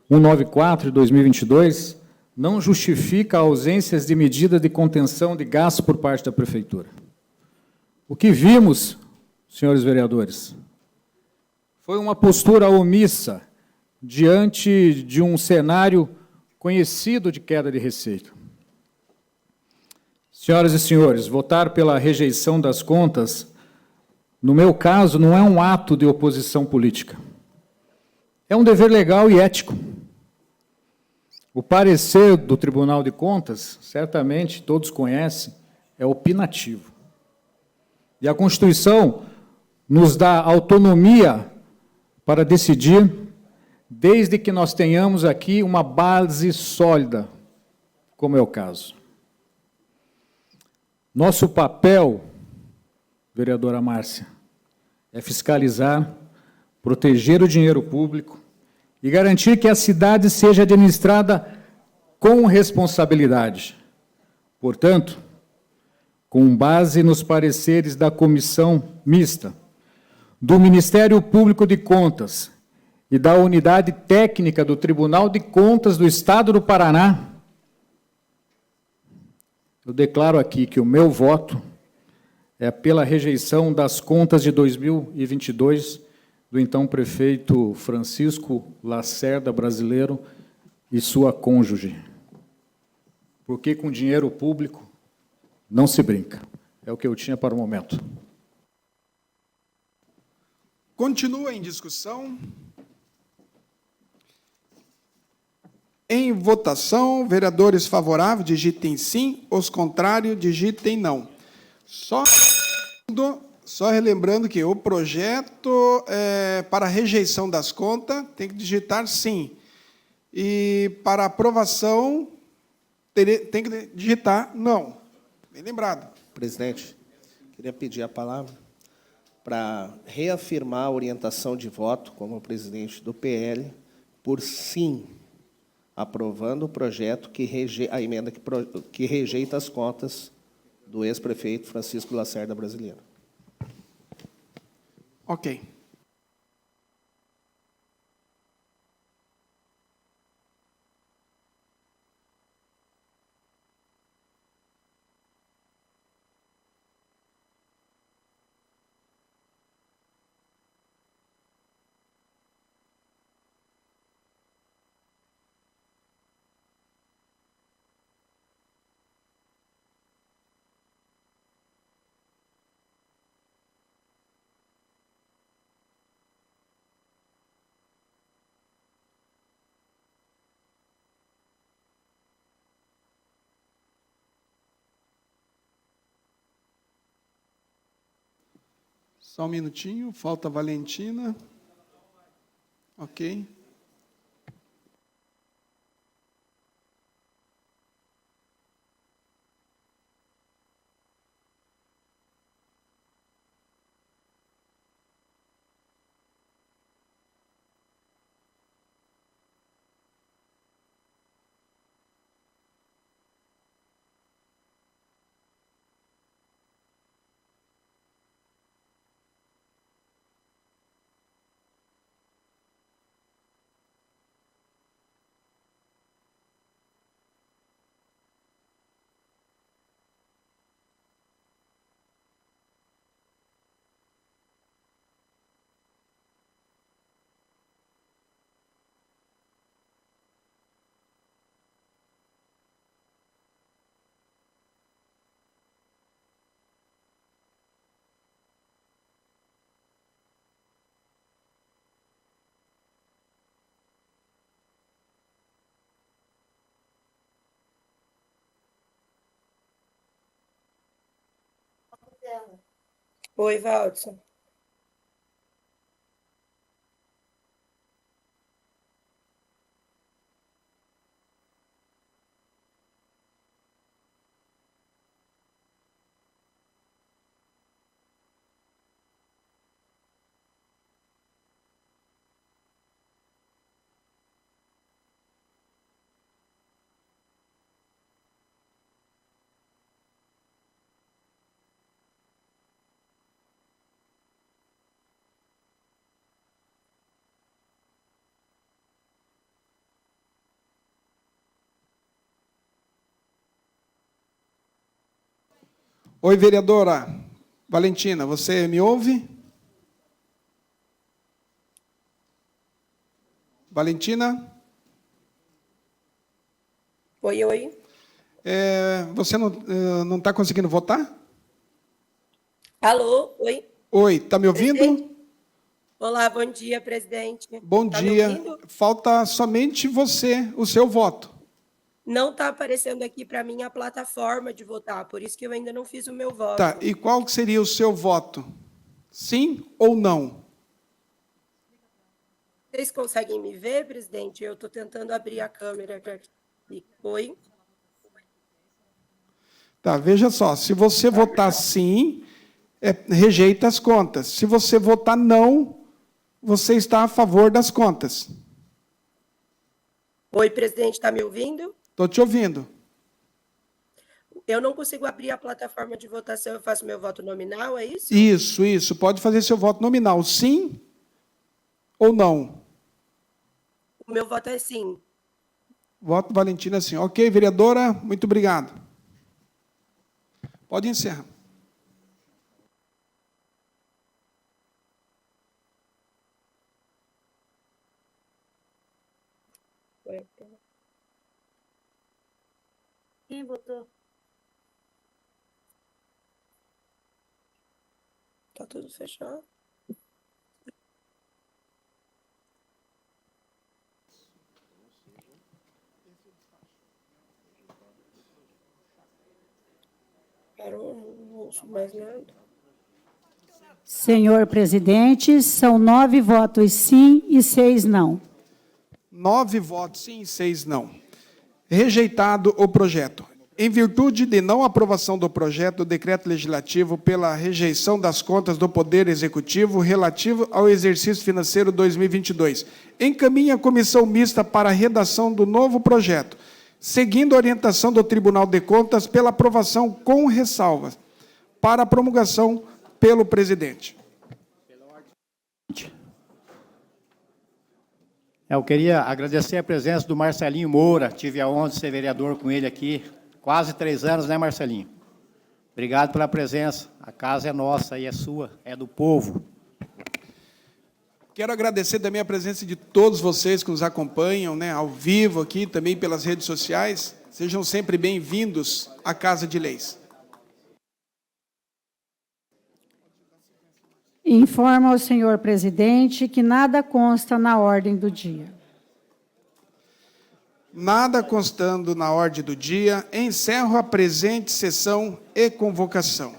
194 de 2022 não justifica ausências de medidas de contenção de gastos por parte da Prefeitura. O que vimos, senhores vereadores, foi uma postura omissa diante de um cenário conhecido de queda de receita. Senhoras e senhores, votar pela rejeição das contas, no meu caso, não é um ato de oposição política. É um dever legal e ético. O parecer do Tribunal de Contas, certamente todos conhecem, é opinativo. E a Constituição nos dá autonomia para decidir, desde que nós tenhamos aqui uma base sólida, como é o caso. Nosso papel, vereadora Márcia, é fiscalizar, proteger o dinheiro público e garantir que a cidade seja administrada com responsabilidade. Portanto, com base nos pareceres da Comissão Mista, do Ministério Público de Contas e da Unidade Técnica do Tribunal de Contas do Estado do Paraná, eu declaro aqui que o meu voto é pela rejeição das contas de 2022 do então prefeito Francisco Lacerda Brasileiro e sua cônjuge. Porque com dinheiro público não se brinca. É o que eu tinha para o momento. Continua em discussão. Em votação, vereadores favoráveis, digitem sim, os contrários, digitem não. Só relembrando que o projeto para rejeição das contas tem que digitar sim. E para aprovação tem que digitar não. Bem lembrado. Presidente, queria pedir a palavra para reafirmar a orientação de voto como presidente do PL por sim, aprovando o projeto a emenda que rejeita as contas do ex-prefeito Francisco Lacerda Brasileiro. Ok. Só um minutinho, falta a Valentina. Ok. Oi, Valdson. Oi, vereadora Valentina, você me ouve? Valentina? Oi, oi. Você não está conseguindo votar? Alô, oi. Oi, está me ouvindo? Presidente? Olá, bom dia, presidente. Bom Tá dia. me ouvindo? Falta somente você, o seu voto. Não está aparecendo aqui para mim a plataforma de votar, por isso que eu ainda não fiz o meu voto. Tá, e qual que seria o seu voto? Sim ou não? Vocês conseguem me ver, presidente? Eu estou tentando abrir a câmera aqui. Oi? Tá, veja só, se você votar sim, rejeita as contas. Se você votar não, você está a favor das contas. Oi, presidente, está me ouvindo? Estou te ouvindo. Eu não consigo abrir a plataforma de votação, eu faço meu voto nominal, é isso? Isso. Pode fazer seu voto nominal, sim ou não? O meu voto é sim. Voto Valentina, sim. Ok, vereadora, muito obrigado. Pode encerrar. Quem votou? Tá tudo fechado? Parou, não ouço mais nada. Senhor presidente, são 9 votos sim e 6 não. 9 votos sim e 6 não. Rejeitado o projeto. Em virtude de não aprovação do projeto do decreto legislativo pela rejeição das contas do Poder Executivo relativo ao exercício financeiro 2022, encaminha a comissão mista para a redação do novo projeto, seguindo a orientação do Tribunal de Contas pela aprovação com ressalvas, para a promulgação pelo presidente. Eu queria agradecer a presença do Marcelinho Moura, tive a honra de ser vereador com ele aqui, quase 3 anos, né, Marcelinho? Obrigado pela presença, a casa é nossa e é sua, é do povo. Quero agradecer também a presença de todos vocês que nos acompanham, né, ao vivo aqui, também pelas redes sociais. Sejam sempre bem-vindos à Casa de Leis. Informa ao senhor presidente que nada consta na ordem do dia. Nada constando na ordem do dia, encerro a presente sessão e convocação.